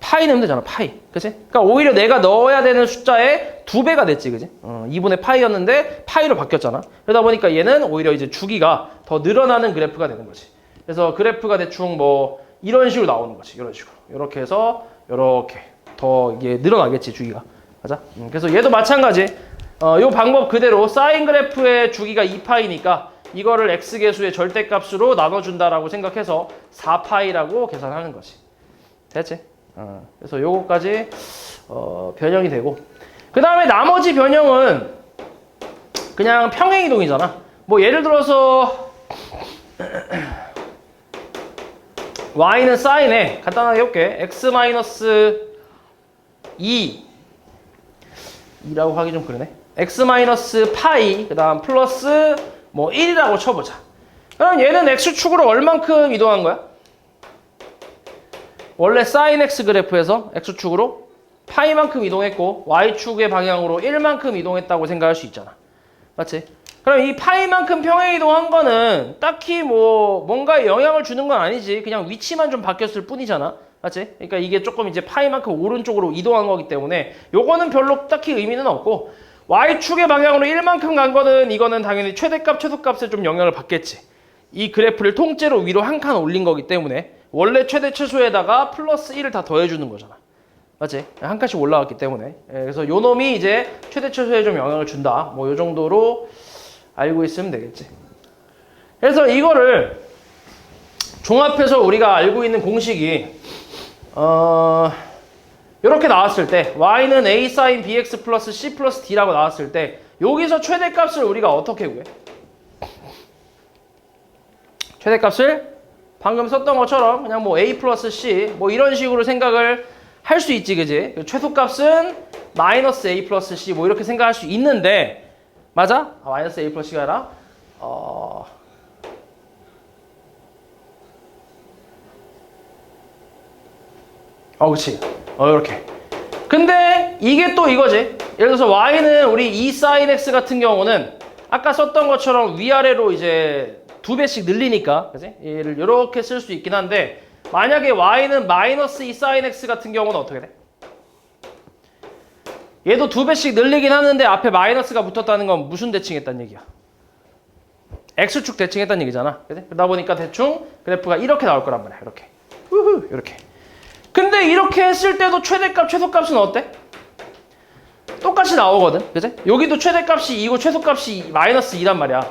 파이 넣으면 되잖아, 파이. 그치? 그러니까 오히려 내가 넣어야 되는 숫자의 2배가 됐지, 그치? 2분의 파이였는데 파이로 바뀌었잖아. 그러다 보니까 얘는 오히려 이제 주기가 더 늘어나는 그래프가 되는 거지. 그래서 그래프가 대충 뭐 이런 식으로 나오는 거지. 이런 식으로. 이렇게 해서 이렇게 더 이게 늘어나겠지, 주기가. 맞아? 그래서 얘도 마찬가지. 요 방법 그대로 사인 그래프의 주기가 2파이니까 이거를 x계수의 절대값으로 나눠준다라고 생각해서 4파이라고 계산하는 거지. 됐지? 그래서 요거까지 변형이 되고, 그 다음에 나머지 변형은 그냥 평행이동이잖아. 뭐 예를 들어서 y는 sin에 간단하게 해볼게. x-2 2라고 하기 좀 그러네. x-파이 그 다음 플러스 뭐 1이라고 쳐보자. 그럼 얘는 x축으로 얼만큼 이동한 거야? 원래 sin x 그래프에서 x축으로 파이만큼 이동했고 y축의 방향으로 1만큼 이동했다고 생각할 수 있잖아. 맞지? 그럼 이 파이만큼 평행 이동한 거는 딱히 뭐 뭔가에 영향을 주는 건 아니지. 그냥 위치만 좀 바뀌었을 뿐이잖아. 맞지? 그러니까 이게 조금 이제 파이만큼 오른쪽으로 이동한 거기 때문에 요거는 별로 딱히 의미는 없고 Y축의 방향으로 1만큼 간 거는 이거는 당연히 최대값, 최소값에 좀 영향을 받겠지. 이 그래프를 통째로 위로 한 칸 올린 거기 때문에 원래 최대 최소에다가 플러스 1을 다 더해주는 거잖아. 맞지? 한 칸씩 올라왔기 때문에. 예, 그래서 요 놈이 이제 최대 최소에 좀 영향을 준다. 뭐 요 정도로 알고 있으면 되겠지. 그래서 이거를 종합해서 우리가 알고 있는 공식이 이렇게 나왔을 때 y는 a sin bx 플러스 c 플러스 d라고 나왔을 때 여기서 최대값을 우리가 어떻게 구해? 최대값을 방금 썼던 것처럼 그냥 뭐 a 플러스 c 뭐 이런 식으로 생각을 할 수 있지, 그지? 최소값은 마이너스 a 플러스 c 뭐 이렇게 생각할 수 있는데 맞아? 마이너스 a 플러스 c가 아니라 그치. 이렇게. 근데 이게 또 이거지. 예를 들어서 y는 우리 2 sin x 같은 경우는 아까 썼던 것처럼 위아래로 이제 2배씩 늘리니까, 그치? 얘를 이렇게 쓸 수 있긴 한데 만약에 y는 마이너스 2 sin x 같은 경우는 어떻게 돼? 얘도 2배씩 늘리긴 하는데 앞에 마이너스가 붙었다는 건 무슨 대칭했다는 얘기야? x축 대칭했다는 얘기잖아. 그치? 그러다 보니까 대충 그래프가 이렇게 나올 거란 말이야. 이렇게. 우후, 이렇게. 근데 이렇게 했을 때도 최대값, 최소값은 어때? 똑같이 나오거든. 그치? 여기도 최대값이 2고 최소값이 마이너스 2란 말이야.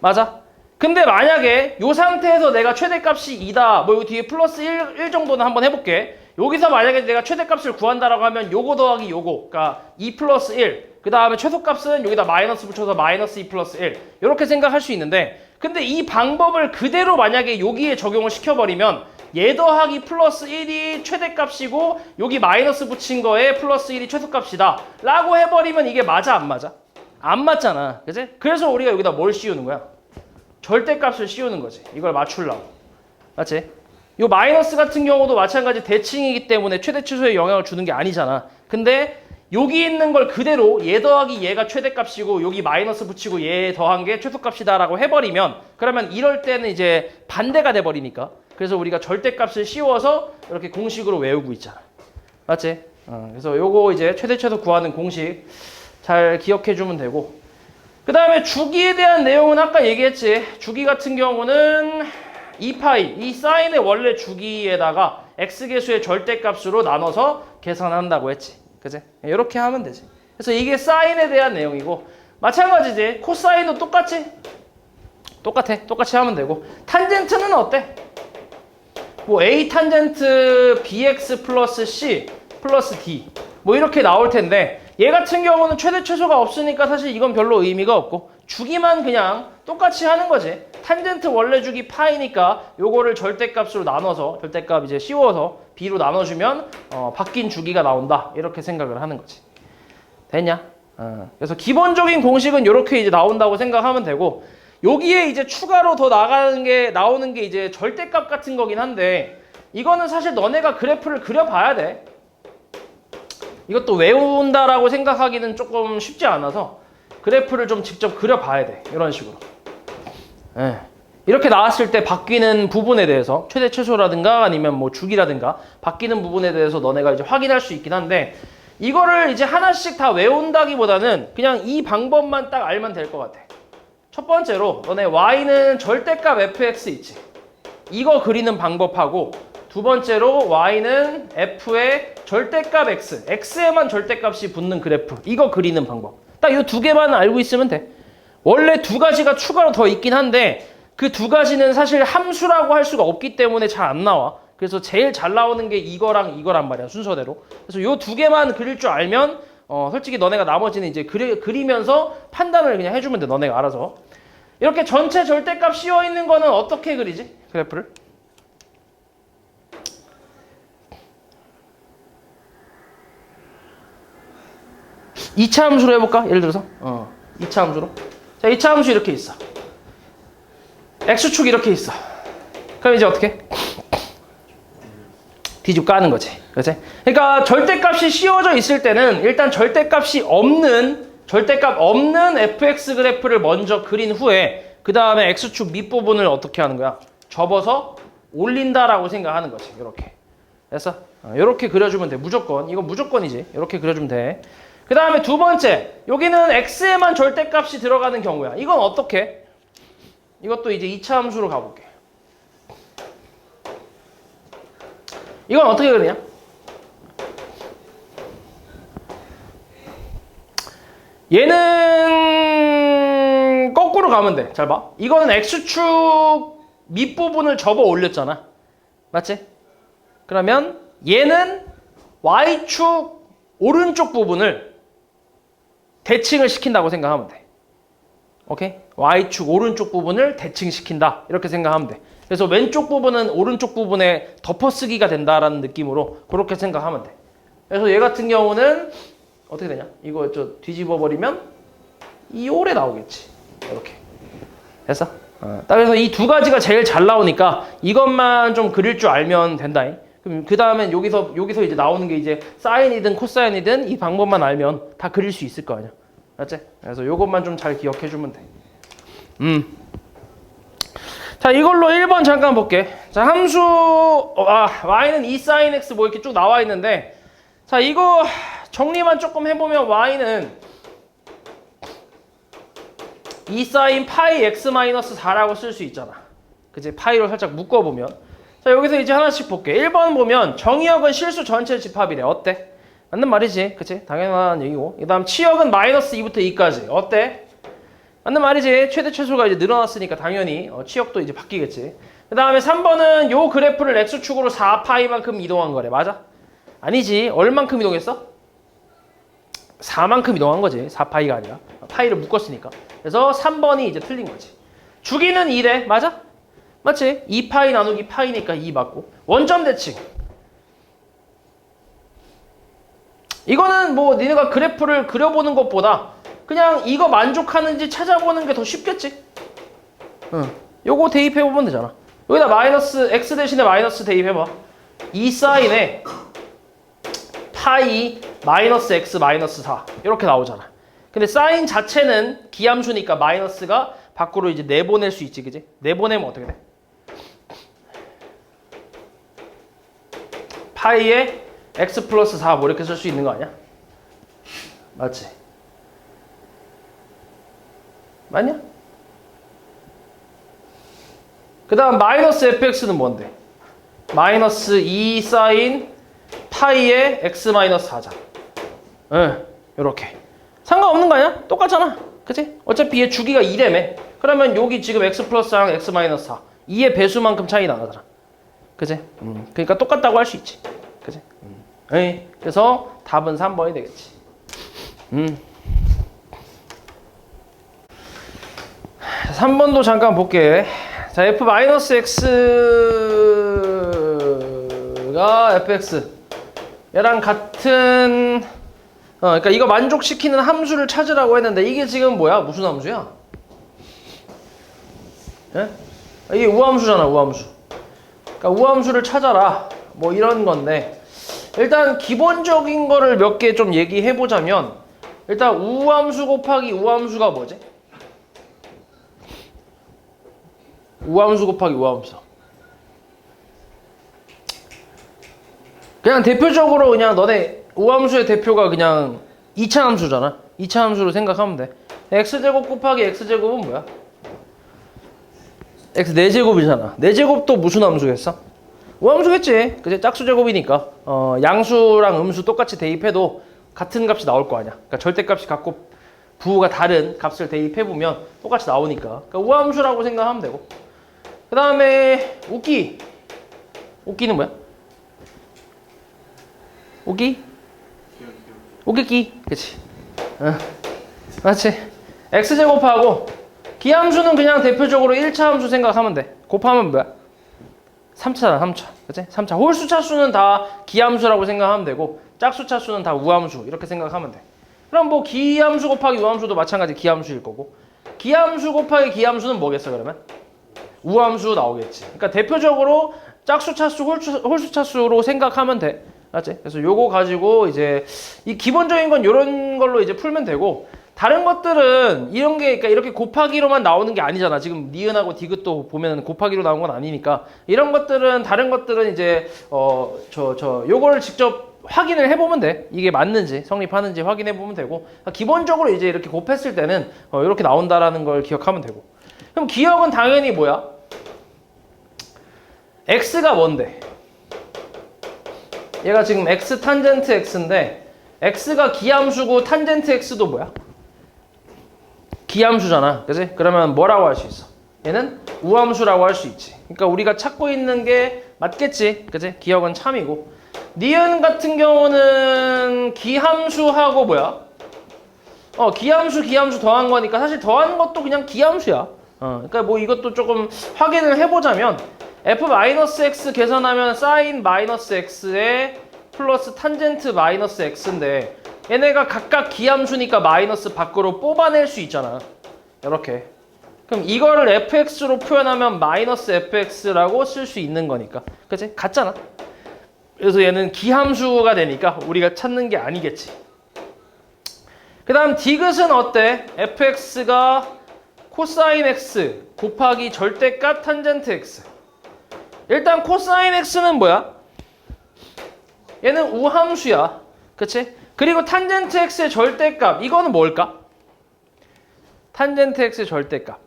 맞아? 근데 만약에 이 상태에서 내가 최대값이 2다. 뭐 여기 뒤에 플러스 1 정도는 한번 해볼게. 여기서 만약에 내가 최대값을 구한다라고 하면 요거 더하기 요거. 그러니까 2 플러스 1. 그 다음에 최소값은 여기다 마이너스 붙여서 마이너스 2 플러스 1. 이렇게 생각할 수 있는데 근데 이 방법을 그대로 만약에 여기에 적용을 시켜버리면 얘 더하기 플러스 1이 최대값이고 여기 마이너스 붙인 거에 플러스 1이 최소값이다 라고 해버리면 이게 맞아 안 맞아? 안 맞잖아. 그치? 그래서 우리가 여기다 뭘 씌우는 거야? 절대값을 씌우는 거지. 이걸 맞추려고. 맞지? 요 마이너스 같은 경우도 마찬가지 대칭이기 때문에 최대 최소에 영향을 주는 게 아니잖아. 근데 여기 있는 걸 그대로 얘 더하기 얘가 최대값이고 여기 마이너스 붙이고 얘 더한 게 최소값이다 라고 해버리면 그러면 이럴 때는 이제 반대가 돼버리니까 그래서 우리가 절대값을 씌워서 이렇게 공식으로 외우고 있잖아. 맞지? 그래서 요거 이제 최대 최소 구하는 공식 잘 기억해 주면 되고 그 다음에 주기에 대한 내용은 아까 얘기했지. 주기 같은 경우는 2파이, 이 사인의 원래 주기에다가 x계수의 절대값으로 나눠서 계산한다고 했지. 그치? 이렇게 하면 되지. 그래서 이게 사인에 대한 내용이고 마찬가지지. 코사인도 똑같지? 똑같이 하면 되고 탄젠트는 어때? 뭐 a 탄젠트 bx 플러스 c 플러스 d 뭐 이렇게 나올 텐데 얘 같은 경우는 최대 최소가 없으니까 사실 이건 별로 의미가 없고 주기만 그냥 똑같이 하는 거지. 탄젠트 원래 주기 파이니까 요거를 절대값으로 나눠서 절대값 이제 씌워서 b로 나눠주면 바뀐 주기가 나온다 이렇게 생각을 하는 거지. 됐냐? 그래서 기본적인 공식은 이렇게 이제 나온다고 생각하면 되고 여기에 이제 추가로 더 나오는 게 이제 절대값 같은 거긴 한데 이거는 사실 너네가 그래프를 그려봐야 돼. 이것도 외운다라고 생각하기는 조금 쉽지 않아서 그래프를 좀 직접 그려봐야 돼. 이런 식으로. 이렇게 나왔을 때 바뀌는 부분에 대해서 최대 최소라든가 아니면 뭐 주기라든가 바뀌는 부분에 대해서 너네가 이제 확인할 수 있긴 한데 이거를 이제 하나씩 다 외운다기보다는 그냥 이 방법만 딱 알면 될 것 같아. 첫 번째로 너네 y는 절대값 fx 있지. 이거 그리는 방법하고 두 번째로 y는 f의 절대값 x, x에만 절대값이 붙는 그래프 이거 그리는 방법. 딱 이 두 개만 알고 있으면 돼. 원래 두 가지가 추가로 더 있긴 한데 그 두 가지는 사실 함수라고 할 수가 없기 때문에 잘 안 나와. 그래서 제일 잘 나오는 게 이거랑 이거란 말이야, 순서대로. 그래서 이 두 개만 그릴 줄 알면 솔직히 너네가 나머지는 이제 그리면서 판단을 그냥 해주면 돼, 너네가 알아서. 이렇게 전체 절대값 씌워 있는 거는 어떻게 그리지? 그래프를? 이차 함수로 해볼까? 예를 들어서 2차 함수로. 자, 2차 함수 이렇게 있어. x축 이렇게 있어. 그럼 이제 어떻게? 뒤집고 까는 거지. 그렇지? 그러니까 절대값이 씌워져 있을 때는 일단 절대값 없는 fx 그래프를 먼저 그린 후에 그 다음에 x축 밑부분을 어떻게 하는 거야? 접어서 올린다라고 생각하는 거지. 이렇게. 됐어? 이렇게 그려주면 돼. 무조건. 이건 무조건이지. 이렇게 그려주면 돼. 그 다음에 두 번째. 여기는 x에만 절대값이 들어가는 경우야. 이건 어떻게? 이것도 이제 2차 함수로 가볼게. 이건 어떻게 그리냐? 얘는 거꾸로 가면 돼. 잘 봐. 이거는 x축 밑부분을 접어 올렸잖아. 맞지? 그러면 얘는 y축 오른쪽 부분을 대칭을 시킨다고 생각하면 돼. 오케이? y축 오른쪽 부분을 대칭시킨다. 이렇게 생각하면 돼. 그래서 왼쪽 부분은 오른쪽 부분에 덮어쓰기가 된다라는 느낌으로 그렇게 생각하면 돼. 그래서 얘 같은 경우는 어떻게 되냐? 이거 뒤집어 버리면 이 홀에 나오겠지. 이렇게. 됐어? 그래서 이 두 가지가 제일 잘 나오니까 이것만 좀 그릴 줄 알면 된다. 그럼 그 다음엔 여기서 이제 나오는 게 이제 사인이든 코사인이든 이 방법만 알면 다 그릴 수 있을 거 아니야. 맞지? 그래서 이것만 좀 잘 기억해 주면 돼. 자, 이걸로 1번 잠깐 볼게. 자, 함수 y는 2sin x 뭐 이렇게 쭉 나와 있는데, 자, 이거 정리만 조금 해보면 y는 2sin 파이 x 마이너스 4라고 쓸 수 있잖아. 그치? 파이로 살짝 묶어보면. 자, 여기서 이제 하나씩 볼게. 1번 보면 정의역은 실수 전체 집합이래. 어때? 맞는 말이지. 그치? 당연한 얘기고. 그 다음 치역은 마이너스 2부터 2까지. 어때? 맞는 말이지. 최대 최소가 이제 늘어났으니까 당연히 치역도 이제 바뀌겠지. 그 다음에 3번은 요 그래프를 x축으로 4파이만큼 이동한 거래. 맞아? 아니지. 얼만큼 이동했어? 4만큼 이동한 거지. 4파이가 아니라. 파이를 묶었으니까. 그래서 3번이 이제 틀린 거지. 주기는 2래. 맞아? 맞지? 2파이 나누기 파이니까 2 맞고. 원점 대칭. 이거는 뭐 니네가 그래프를 그려보는 것보다 그냥 이거 만족하는지 찾아보는 게 더 쉽겠지? 요거 대입해보면 되잖아. 여기다 마이너스 x 대신에 마이너스 대입해봐. 2 사인에 파이 마이너스 x 마이너스 4 이렇게 나오잖아. 근데 사인 자체는 기함수니까 마이너스가 밖으로 이제 내보낼 수 있지, 그지? 내보내면 어떻게 돼? 파이에 x 플러스 4 뭐 이렇게 쓸 수 있는 거 아니야? 맞지? 맞냐? 그 다음 마이너스 fx는 뭔데? 마이너스 2 사인 파이에 x 마이너스 4잖아. 응, 요렇게. 상관없는 거 아니야? 똑같잖아. 그치? 어차피 얘 주기가 2라며. 그러면 여기 지금 x 플러스 4랑 x 마이너스 4. 2의 배수만큼 차이 나잖아. 그치? 그러니까 똑같다고 할 수 있지. 그치? 에이, 그래서 답은 3번이 되겠지. 3번도 잠깐 볼게. 자, f-x가 fx 얘랑 같은 그러니까 이거 만족시키는 함수를 찾으라고 했는데 이게 지금 뭐야? 무슨 함수야? 예? 이게 우함수잖아, 우함수. 그러니까 우함수를 찾아라. 뭐 이런 건데 일단 기본적인 거를 몇 개 좀 얘기해 보자면 일단 우함수 곱하기 우함수가 뭐지? 우함수 곱하기 우함수. 그냥 대표적으로 그냥 너네 우함수의 대표가 그냥 2차 함수잖아. 2차 함수로 생각하면 돼. x제곱 곱하기 x제곱은 뭐야? x 4제곱이잖아. 4제곱도 무슨 함수겠어? 우함수겠지. 그치? 짝수제곱이니까 양수랑 음수 똑같이 대입해도 같은 값이 나올 거 아니야. 그러니까 절대값이 같고 부호가 다른 값을 대입해보면 똑같이 나오니까. 그러니까 우함수라고 생각하면 되고. 그 다음에 웃기. 웃기는 뭐야? 웃기? 웃기기. 그치? 맞지? x제곱하고 기함수는 그냥 대표적으로 1차 함수 생각하면 돼. 곱하면 뭐야? 3차잖아, 3차. 그치? 3차. 홀수차수는 다 기함수라고 생각하면 되고 짝수차수는 다 우함수 이렇게 생각하면 돼. 그럼 뭐 기함수 곱하기 우함수도 마찬가지 기함수일 거고 기함수 곱하기 기함수는 뭐겠어 그러면? 우함수 나오겠지. 그러니까 대표적으로 짝수차수, 홀수차수로 생각하면 돼. 맞지? 그래서 요거 가지고 이제 이 기본적인 건 요런 걸로 이제 풀면 되고 다른 것들은 이런 게 그러니까 이렇게 곱하기로만 나오는 게 아니잖아. 지금 니은하고 디귿도 보면 곱하기로 나온 건 아니니까 이런 것들은 다른 것들은 이제 요거를 직접 확인을 해보면 돼. 이게 맞는지 성립하는지 확인해보면 되고 기본적으로 이제 이렇게 곱했을 때는 이렇게 나온다라는 걸 기억하면 되고 그럼 기억은 당연히 뭐야? x가 뭔데? 얘가 지금 x 탄젠트 x인데 x가 기함수고 탄젠트 x도 뭐야? 기함수잖아. 그지? 그러면 뭐라고 할 수 있어? 얘는 우함수라고 할 수 있지. 그러니까 우리가 찾고 있는 게 맞겠지. 그지? 기억은 참이고 니은 같은 경우는 기함수하고 뭐야? 기함수 더한 거니까 사실 더한 것도 그냥 기함수야. 그러니까 뭐 이것도 조금 확인을 해보자면 f-x 계산하면 sin x에 플러스 탄젠트 마이너스 x인데 얘네가 각각 기함수니까 마이너스 밖으로 뽑아낼 수 있잖아. 이렇게. 그럼 이거를 fx로 표현하면 마이너스 fx라고 쓸 수 있는 거니까. 그치? 같잖아. 그래서 얘는 기함수가 되니까 우리가 찾는 게 아니겠지. 그 다음 디귿은 어때? fx가 코사인 x 곱하기 절대값 탄젠트 x. 일단 코사인 x는 뭐야? 얘는 우함수야. 그치? 그리고 탄젠트 x의 절대값. 이거는 뭘까? 탄젠트 x의 절대값.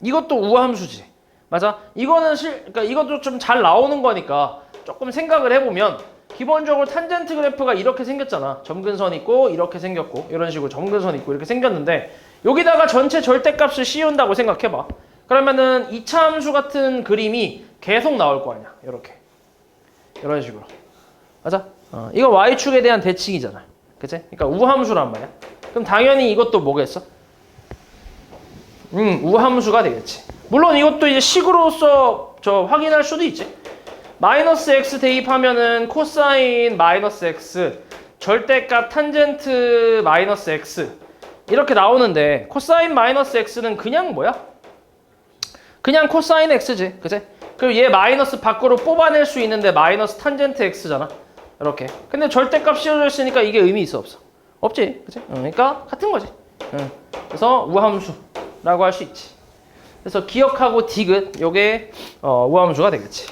이것도 우함수지. 맞아? 이거는 그러니까 이것도 좀 잘 나오는 거니까 조금 생각을 해보면 기본적으로 탄젠트 그래프가 이렇게 생겼잖아. 점근선 있고 이렇게 생겼고 이런 식으로 점근선 있고 이렇게 생겼는데 여기다가 전체 절대값을 씌운다고 생각해봐. 그러면은 2차 함수 같은 그림이 계속 나올 거 아니야. 이렇게. 이런 식으로. 맞아? 이거 y축에 대한 대칭이잖아. 그치? 그러니까 우함수란 말이야. 그럼 당연히 이것도 뭐겠어? 우함수가 되겠지. 물론 이것도 이제 식으로서 확인할 수도 있지. 마이너스 x 대입하면은 코사인 마이너스 x 절대값 탄젠트 마이너스 x 이렇게 나오는데 코사인 마이너스 x는 그냥 뭐야? 그냥 코사인 x지. 그치? 그리고 얘 마이너스 밖으로 뽑아낼 수 있는데 마이너스 탄젠트 x잖아. 이렇게. 근데 절대값 씌워져 있으니까 이게 의미 있어 없어? 없지. 그치? 그러니까 같은 거지. 그래서 우함수라고 할 수 있지. 그래서 기억하고 디귿 요게 우함수가 되겠지.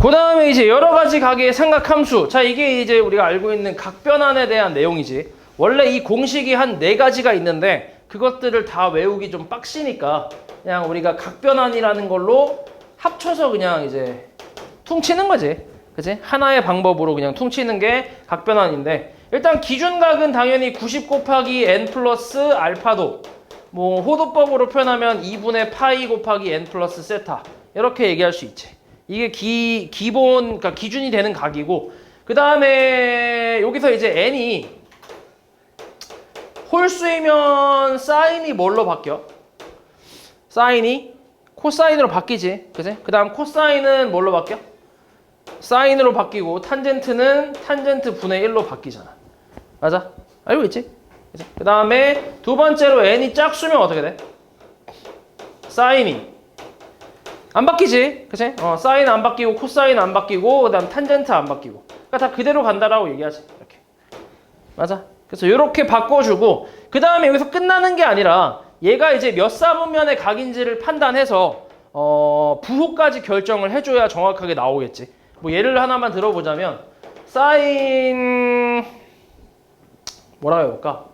그 다음에 이제 여러 가지 각의 삼각함수. 자, 이게 이제 우리가 알고 있는 각변환에 대한 내용이지. 원래 이 공식이 한 4가지가 있는데 그것들을 다 외우기 좀 빡시니까 그냥 우리가 각변환이라는 걸로 합쳐서 그냥 이제 퉁치는 거지. 그치? 하나의 방법으로 그냥 퉁치는 게 각변환인데 일단 기준각은 당연히 90 곱하기 n 플러스 알파도 뭐 호도법으로 표현하면 2분의 파이 곱하기 n 플러스 세타 이렇게 얘기할 수 있지. 이게 기본 그러니까 기준이 되는 각이고 그 다음에 여기서 이제 n이 홀수이면 사인이 뭘로 바뀌어? 사인이 코사인으로 바뀌지. 그치? 그 다음 코사인은 뭘로 바뀌어? 사인으로 바뀌고 탄젠트는 탄젠트 분의 1로 바뀌잖아. 맞아? 알고 있지? 그 다음에 두 번째로 n이 짝수면 어떻게 돼? 사인이 안 바뀌지? 그치? 사인 안 바뀌고 코사인 안 바뀌고 그 다음 탄젠트 안 바뀌고 그러니까 다 그대로 간다라고 얘기하지. 이렇게. 맞아? 그래서 이렇게 바꿔주고 그 다음에 여기서 끝나는 게 아니라 얘가 이제 몇 사분면의 각인지를 판단해서 부호까지 결정을 해줘야 정확하게 나오겠지. 뭐 예를 하나만 들어보자면 사인 뭐라고 해볼까?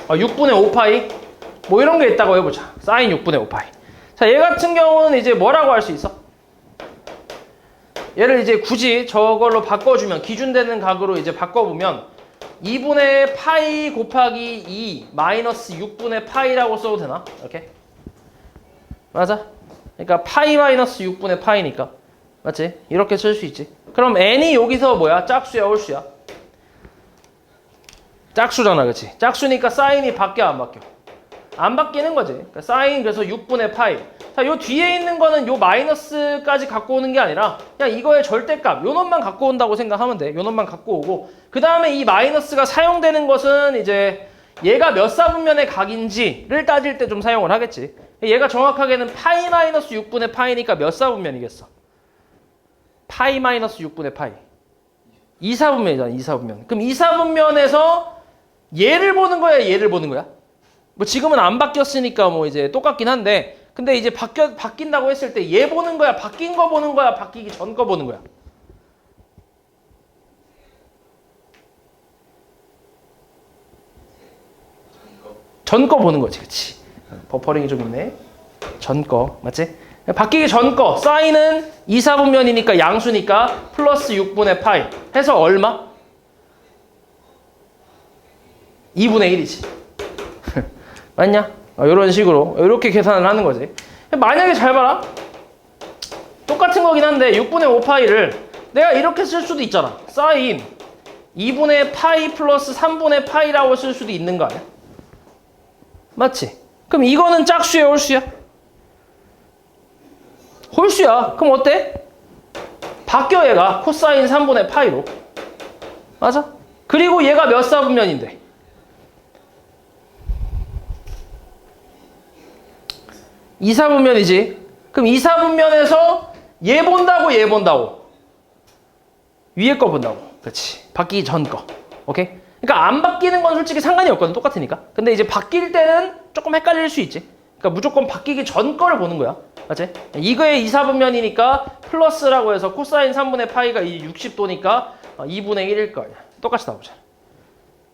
6분의 5파이 뭐 이런 게 있다고 해보자. 사인 6분의 5파이. 자, 얘 같은 경우는 이제 뭐라고 할 수 있어? 얘를 이제 굳이 저걸로 바꿔주면 기준되는 각으로 이제 바꿔보면 2분의 파이 곱하기 2 마이너스 6분의 파이라고 써도 되나? 이렇게? 맞아? 그러니까 파이 마이너스 6분의 파이니까 맞지? 이렇게 쓸 수 있지. 그럼 n이 여기서 뭐야? 짝수야 홀수야? 짝수잖아. 그치? 짝수니까 사인이 바뀌어 안 바뀌어? 안 바뀌는 거지. 그러니까 사인 그래서 6분의 파이. 자, 요 뒤에 있는 거는 요 마이너스까지 갖고 오는 게 아니라 그냥 이거의 절대값 요 놈만 갖고 온다고 생각하면 돼. 요 놈만 갖고 오고 그 다음에 이 마이너스가 사용되는 것은 이제 얘가 몇 사분면의 각인지를 따질 때 좀 사용을 하겠지. 얘가 정확하게는 파이 마이너스 6분의 파이니까 몇 사분면이겠어? 파이 마이너스 6분의 파이 2사분면이잖아. 2사분면. 그럼 2사분면에서 얘를 보는 거야? 얘를 보는 거야? 뭐 지금은 안 바뀌었으니까 뭐 이제 똑같긴 한데 근데 이제 바뀐다고 했을 때 얘 보는 거야? 바뀐 거 보는 거야? 바뀌기 전 거 보는 거야? 전 거 보는 거지. 그치? 버퍼링이 좀 있네. 전 거. 맞지? 바뀌기 전 거. 사인은 2사분면이니까 양수니까 플러스 6분의 파이. 해서 얼마? 2분의 1이지. 맞냐? 이런 식으로 이렇게 계산을 하는 거지. 만약에 잘 봐라. 똑같은 거긴 한데 6분의 5파이를 내가 이렇게 쓸 수도 있잖아. 사인 2분의 파이 플러스 3분의 파이라고 쓸 수도 있는 거 아니야? 맞지? 그럼 이거는 짝수야 홀수야? 홀수야. 그럼 어때? 바뀌어 얘가 코사인 3분의 파이로. 맞아? 그리고 얘가 몇 사분면인데? 2사분면이지. 그럼 2사분면에서 얘 본다고 얘 본다고? 위에 거 본다고. 그렇지. 바뀌기 전 거. 오케이? 그러니까 안 바뀌는 건 솔직히 상관이 없거든. 똑같으니까. 근데 이제 바뀔 때는 조금 헷갈릴 수 있지. 그러니까 무조건 바뀌기 전 거를 보는 거야. 맞지? 이거의 2사분면이니까 플러스라고 해서 코사인 3분의 파이가 60도니까 2분의 1일 거 아니야. 똑같이 나오잖아.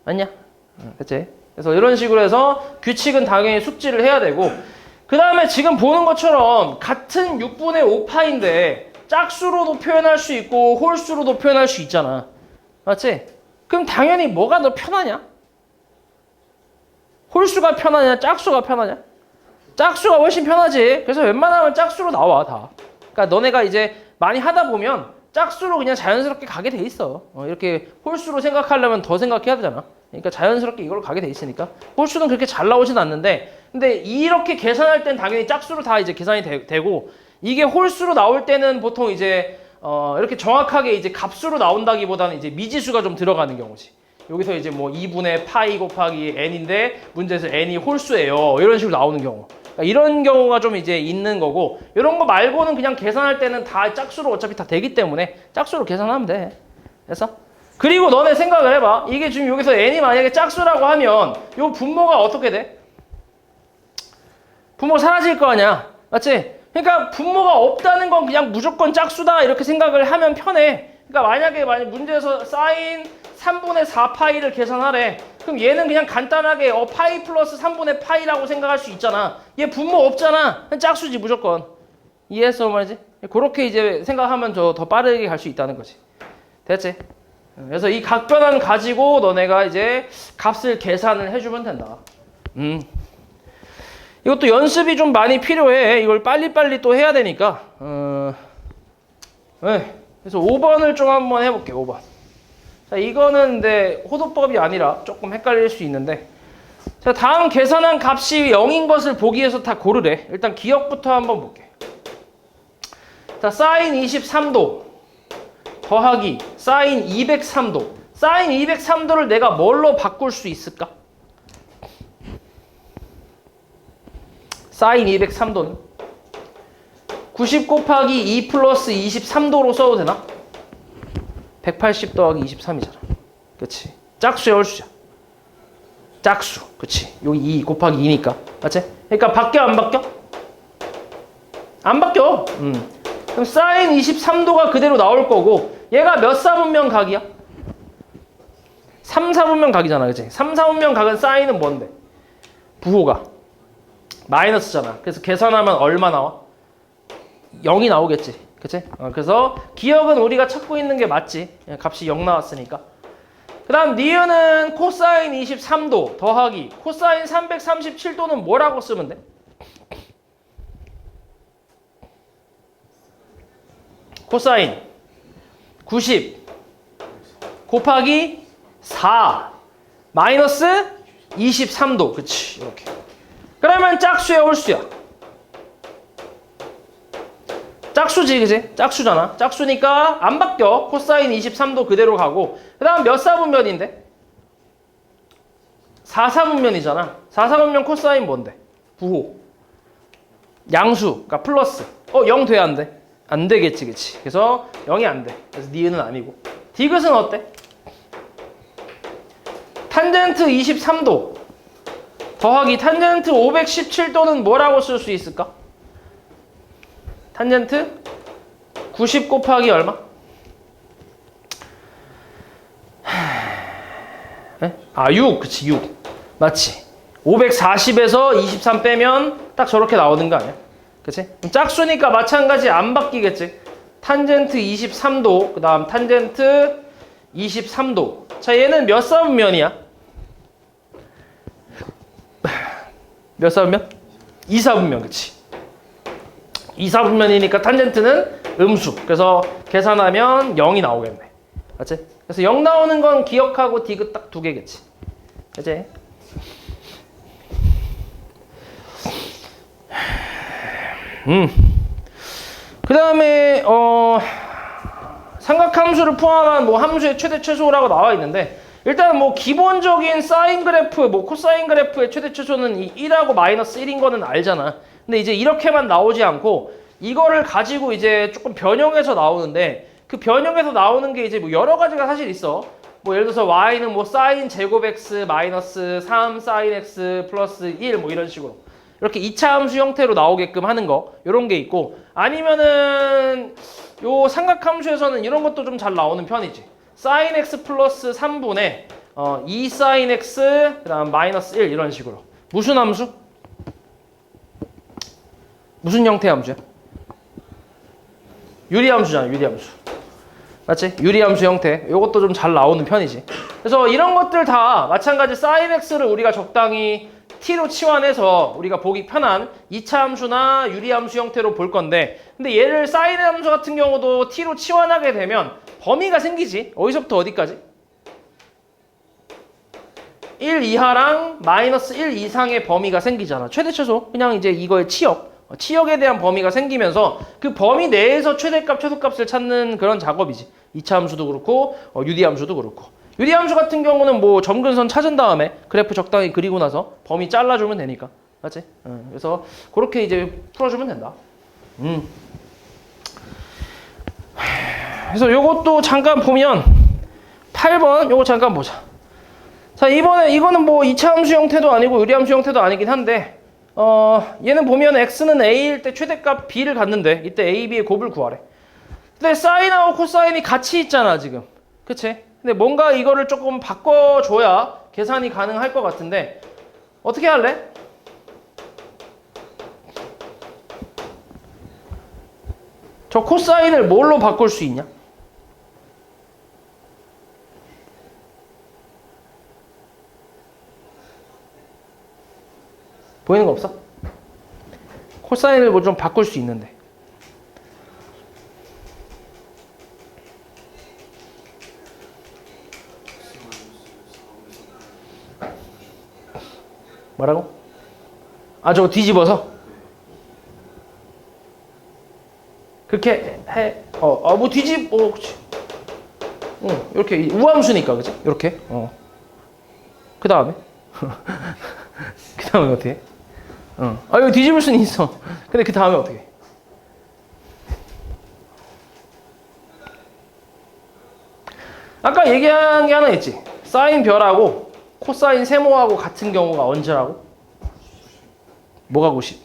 맞냐? 그치? 그래서 이런 식으로 해서 규칙은 당연히 숙지를 해야 되고 그 다음에 지금 보는 것처럼 같은 6분의 5파인데 짝수로도 표현할 수 있고 홀수로도 표현할 수 있잖아. 맞지? 그럼 당연히 뭐가 더 편하냐? 홀수가 편하냐? 짝수가 편하냐? 짝수가 훨씬 편하지. 그래서 웬만하면 짝수로 나와 다. 그러니까 너네가 이제 많이 하다 보면 짝수로 그냥 자연스럽게 가게 돼 있어. 이렇게 홀수로 생각하려면 더 생각해야 되잖아. 그러니까 자연스럽게 이걸로 가게 돼 있으니까 홀수는 그렇게 잘 나오진 않는데 근데 이렇게 계산할 땐 당연히 짝수로 다 이제 계산이 되고 이게 홀수로 나올 때는 보통 이제 이렇게 정확하게 이제 값수로 나온다기보다는 이제 미지수가 좀 들어가는 경우지. 여기서 이제 뭐 2분의 파이 곱하기 n인데 문제에서 n이 홀수예요. 이런 식으로 나오는 경우. 그러니까 이런 경우가 좀 이제 있는 거고 이런 거 말고는 그냥 계산할 때는 다 짝수로 어차피 다 되기 때문에 짝수로 계산하면 돼. 됐어? 그리고 너네 생각을 해봐. 이게 지금 여기서 n이 만약에 짝수라고 하면 요 분모가 어떻게 돼? 분모 사라질 거 아니야. 맞지? 그러니까 분모가 없다는 건 그냥 무조건 짝수다 이렇게 생각을 하면 편해. 그러니까 만약 문제에서 사인 3분의 4파이를 계산하래. 그럼 얘는 그냥 간단하게 파이 플러스 3분의 파이라고 생각할 수 있잖아. 얘 분모 없잖아. 짝수지 무조건. 이해했어 말이지? 그렇게 이제 생각하면 더 빠르게 갈 수 있다는 거지. 됐지? 그래서 이 각변환 가지고 너네가 이제 값을 계산을 해주면 된다. 이것도 연습이 좀 많이 필요해. 이걸 빨리빨리 또 해야 되니까. 네. 그래서 5번을 좀 한번 해볼게. 5번. 자, 이거는 근데 호도법이 아니라 조금 헷갈릴 수 있는데 자, 다음 계산한 값이 0인 것을 보기 위해서 다 고르래. 일단 기억부터 한번 볼게. 자, 사인 23도 더하기 사인 203도. 사인 203도를 내가 뭘로 바꿀 수 있을까? 사인 203도는 90 곱하기 2 플러스 23도로 써도 되나? 180 더하기 23이잖아. 그치? 짝수야 홀수야? 짝수. 그치? 여기 2 곱하기 2니까. 맞지? 그러니까 바뀌어 안 바뀌어? 안 바뀌어. 그럼 사인 23도가 그대로 나올 거고 얘가 몇 사분면 각이야? 3, 4분면 각이잖아. 그치? 3, 4분면 각은 사인은 뭔데? 부호가 마이너스잖아. 그래서 계산하면 얼마 나와? 0이 나오겠지. 그치? 그래서 기억은 우리가 찾고 있는 게 맞지. 값이 0 나왔으니까. 그 다음 니은은 코사인 23도 더하기 코사인 337도는 뭐라고 쓰면 돼? 코사인 90 곱하기 4 마이너스 23도. 그치? 이렇게. 그러면 짝수야 홀수야? 짝수지, 그지? 짝수잖아. 짝수니까 안 바뀌어. 코사인 23도 그대로 가고. 그 다음 몇 사분면인데? 4사분면이잖아. 4사분면 코사인 뭔데? 부호. 양수. 그러니까 플러스. 0 돼, 안 돼? 안 되겠지, 그치? 그래서 0이 안 돼. 그래서 니은은 아니고. 디귿은 어때? 탄젠트 23도 더하기 탄젠트 517도는 뭐라고 쓸 수 있을까? 탄젠트 90 곱하기 얼마? 아, 6. 그치, 6. 맞지? 540에서 23 빼면 딱 저렇게 나오는 거 아니야? 그치? 짝수니까 마찬가지 안 바뀌겠지? 탄젠트 23도, 그 다음 탄젠트 23도. 자, 얘는 몇 사분면이야? 몇 사분면? 2사분면, 그치? 2사분면이니까 탄젠트는 음수. 그래서 계산하면 0이 나오겠네. 맞지? 그래서 0 나오는 건 기억하고 디귿 딱 두 개겠지. 그치? 그 다음에 삼각함수를 포함한 뭐 함수의 최대 최소라고 나와 있는데, 일단 뭐 기본적인 사인 그래프, 뭐 코사인 그래프의 최대 최소는 이 1하고 마이너스 1인 거는 알잖아. 근데 이제 이렇게만 나오지 않고 이거를 가지고 이제 조금 변형해서 나오는데, 그 변형해서 나오는 게 이제 뭐 여러 가지가 사실 있어. 뭐 예를 들어서 y는 뭐 사인 제곱 x 마이너스 3 사인 x 플러스 1 뭐 이런 식으로 이렇게 2차 함수 형태로 나오게끔 하는 거, 이런 게 있고, 아니면은 요 삼각함수에서는 이런 것도 좀 잘 나오는 편이지. 사인 x 플러스 3분의 2 사인 x 그다음 마이너스 1 이런 식으로. 무슨 함수? 무슨 형태의 함수야? 유리함수잖아, 유리함수. 맞지? 유리함수 형태. 이것도 좀 잘 나오는 편이지. 그래서 이런 것들 다 마찬가지 사인 x를 우리가 적당히 t로 치환해서 우리가 보기 편한 2차 함수나 유리함수 형태로 볼 건데, 근데 얘를 사인 함수 같은 경우도 t로 치환하게 되면 범위가 생기지. 어디서부터 어디까지? 1 이하랑 마이너스 1 이상의 범위가 생기잖아. 최대 최소. 그냥 이제 이거의 치역에 대한 범위가 생기면서 그 범위 내에서 최대값, 최소값을 찾는 그런 작업이지. 2차 함수도 그렇고 유리함수도 그렇고. 유리함수 같은 경우는 뭐 점근선 찾은 다음에 그래프 적당히 그리고 나서 범위 잘라주면 되니까. 맞지? 그래서 그렇게 이제 풀어주면 된다. 그래서 요것도 잠깐 보면 8번 요거 잠깐 보자. 자, 이거는 뭐 2차 함수 형태도 아니고 유리함수 형태도 아니긴 한데, 얘는 보면 x는 a일 때 최대값 b를 갖는데 이때 a, b의 곱을 구하래. 근데 사인하고 코사인이 같이 있잖아 지금. 그치? 근데 뭔가 이거를 조금 바꿔줘야 계산이 가능할 것 같은데, 어떻게 할래? 저 코사인을 뭘로 바꿀 수 있냐? 보이는 거 없어? 코사인을 뭐 좀 바꿀 수 있는데. 뭐라고? 아, 저거 뒤집어서? 그렇게 해. 뭐 그치. 이렇게 우함수니까, 그치? 이렇게. 그 다음에? 그 다음에 어떻게 해? 이거 뒤집을 수는 있어. 근데 그 다음에 어떻게 해? 아까 얘기한 게 하나 있지. 사인 별하고 코사인 세모하고 같은 경우가 언제라고? 뭐가 90?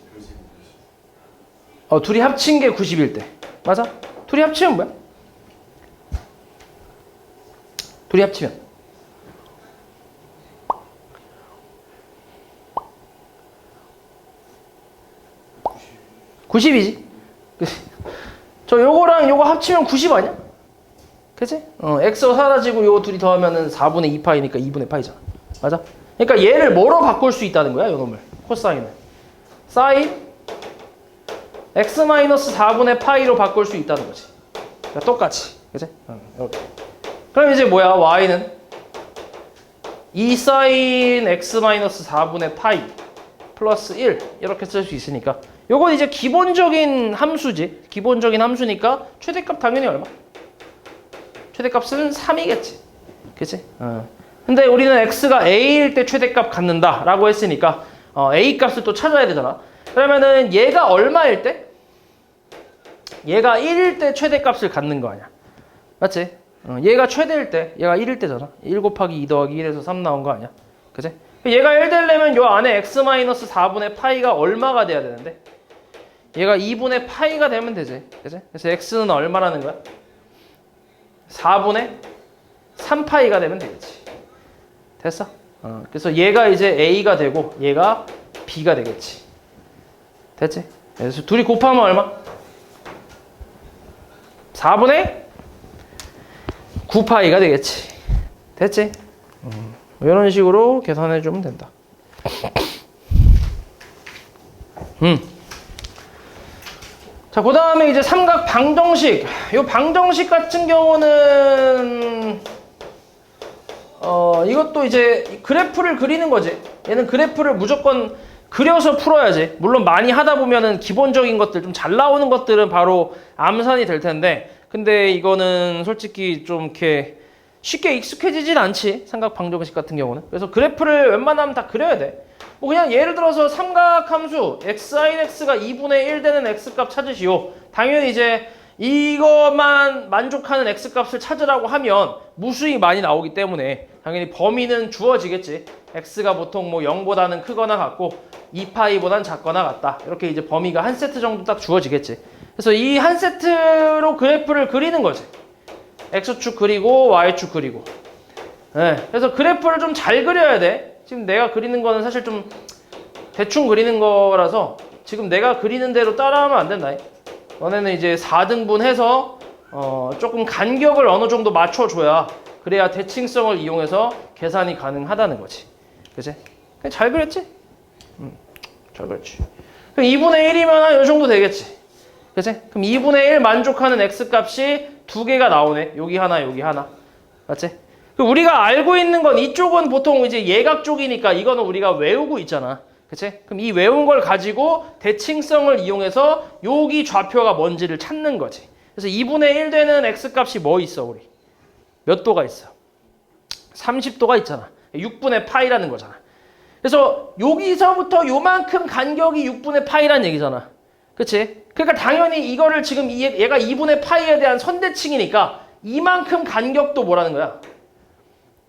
둘이 합친 게 90일 때. 맞아? 둘이 합치면 뭐야? 둘이 합치면 90이지? 저 요거랑 요거 합치면 90 아니야? 그치? x가 사라지고 요거 둘이 더하면은 4분의 2파이니까 2분의 파이잖아. 맞아? 그러니까 얘를 뭐로 바꿀 수 있다는 거야, 요 놈을. 코사인을. 사인 x-4분의 파이로 바꿀 수 있다는 거지. 그러니까 똑같이. 그치? 이렇게. 그럼 이제 뭐야? y는 2 사인 x-4분의 파이 플러스 1 이렇게 쓸 수 있으니까, 요건 이제 기본적인 함수지. 기본적인 함수니까 최대값 당연히 얼마? 최대값은 3이겠지. 그치? 근데 우리는 x가 a일 때 최대값 갖는다 라고 했으니까 a 값을 또 찾아야 되잖아. 그러면은 얘가 얼마일 때? 얘가 1일 때 최대값을 갖는 거 아니야. 맞지? 얘가 최대일 때, 얘가 1일 때잖아. 1 곱하기 2 더하기 1에서 3 나온 거 아니야? 그치? 얘가 1 되려면 요 안에 x-4분의 파이가 얼마가 돼야 되는데? 얘가 2분의 파이가 되면 되지. 그치? 그래서 x는 얼마라는 거야? 4분의 3파이가 되면 되겠지. 됐어? 그래서 얘가 이제 a가 되고 얘가 b가 되겠지. 됐지? 그래서 둘이 곱하면 얼마? 4분의 9파이가 되겠지. 됐지? 이런 식으로 계산해 주면 된다. 자, 그 다음에 이제 삼각 방정식. 이 방정식 같은 경우는 이것도 이제 그래프를 그리는 거지. 얘는 그래프를 무조건 그려서 풀어야지. 물론 많이 하다 보면은 기본적인 것들, 좀 잘 나오는 것들은 바로 암산이 될 텐데, 근데 이거는 솔직히 좀 이렇게 쉽게 익숙해지진 않지. 삼각 방정식 같은 경우는. 그래서 그래프를 웬만하면 다 그려야 돼. 뭐 그냥 예를 들어서 삼각함수 sin x가 2분의 1 되는 x값 찾으시오. 당연히 이제 이것만 만족하는 x값을 찾으라고 하면 무수히 많이 나오기 때문에 당연히 범위는 주어지겠지. x가 보통 뭐 0보다는 크거나 같고 2파이보다는 작거나 같다. 이렇게 이제 범위가 한 세트 정도 딱 주어지겠지. 그래서 이 한 세트로 그래프를 그리는 거지. x축 그리고 y축 그리고. 네, 그래서 그래프를 좀 잘 그려야 돼. 지금 내가 그리는 거는 사실 좀 대충 그리는 거라서 지금 내가 그리는 대로 따라하면 안 된다. 너네는 이제 4등분 해서 조금 간격을 어느 정도 맞춰줘야 그래야 대칭성을 이용해서 계산이 가능하다는 거지. 그치? 그냥 잘 그렸지? 잘 그렸지. 그럼 2분의 1이면 한 이 정도 되겠지. 그치? 그럼 2분의 1 만족하는 x값이 두 개가 나오네. 여기 하나, 여기 하나. 맞지? 우리가 알고 있는 건 이쪽은 보통 이제 예각 쪽이니까 이거는 우리가 외우고 있잖아. 그치? 그럼 이 외운 걸 가지고 대칭성을 이용해서 여기 좌표가 뭔지를 찾는 거지. 그래서 2분의 1 되는 x값이 뭐 있어, 우리? 몇 도가 있어? 30도가 있잖아. 6분의 파이라는 거잖아. 그래서 여기서부터 요만큼 간격이 6분의 파이라는 얘기잖아. 그치? 그러니까 당연히 이거를 지금 얘가 2분의 파이에 대한 선대칭이니까 이만큼 간격도 뭐라는 거야?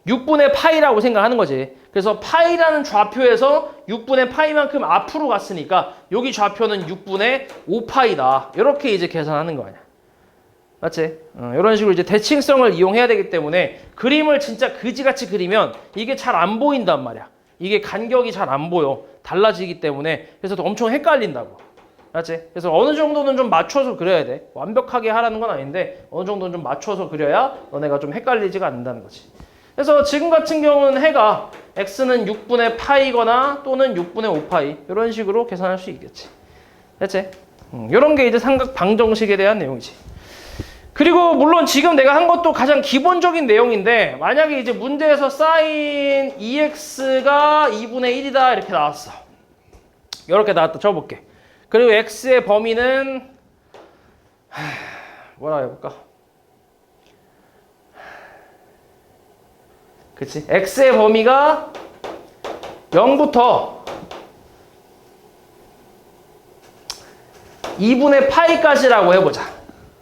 6분의 파이라고 생각하는 거지. 그래서 파이라는 좌표에서 6분의 파이만큼 앞으로 갔으니까 여기 좌표는 6분의 5파이다. 이렇게 이제 계산하는 거 아니야. 맞지? 이런 식으로 이제 대칭성을 이용해야 되기 때문에 그림을 진짜 그지같이 그리면 이게 잘 안 보인단 말이야. 이게 간격이 잘 안 보여. 달라지기 때문에. 그래서 엄청 헷갈린다고. 맞지? 그래서 어느 정도는 좀 맞춰서 그려야 돼. 완벽하게 하라는 건 아닌데 어느 정도는 좀 맞춰서 그려야 너네가 좀 헷갈리지가 않는다는 거지. 그래서 지금 같은 경우는 해가 x는 6분의 파이거나 또는 6분의 5파이 이런 식으로 계산할 수 있겠지. 됐지? 이런 게 이제 삼각 방정식에 대한 내용이지. 그리고 물론 지금 내가 한 것도 가장 기본적인 내용인데 만약에 이제 문제에서 sin 2x가 2분의 1이다 이렇게 나왔어. 이렇게 나왔다 쳐볼게. 그리고 x의 범위는 뭐라 해볼까? 그치? x의 범위가 0부터 2분의 파이까지라고 해보자.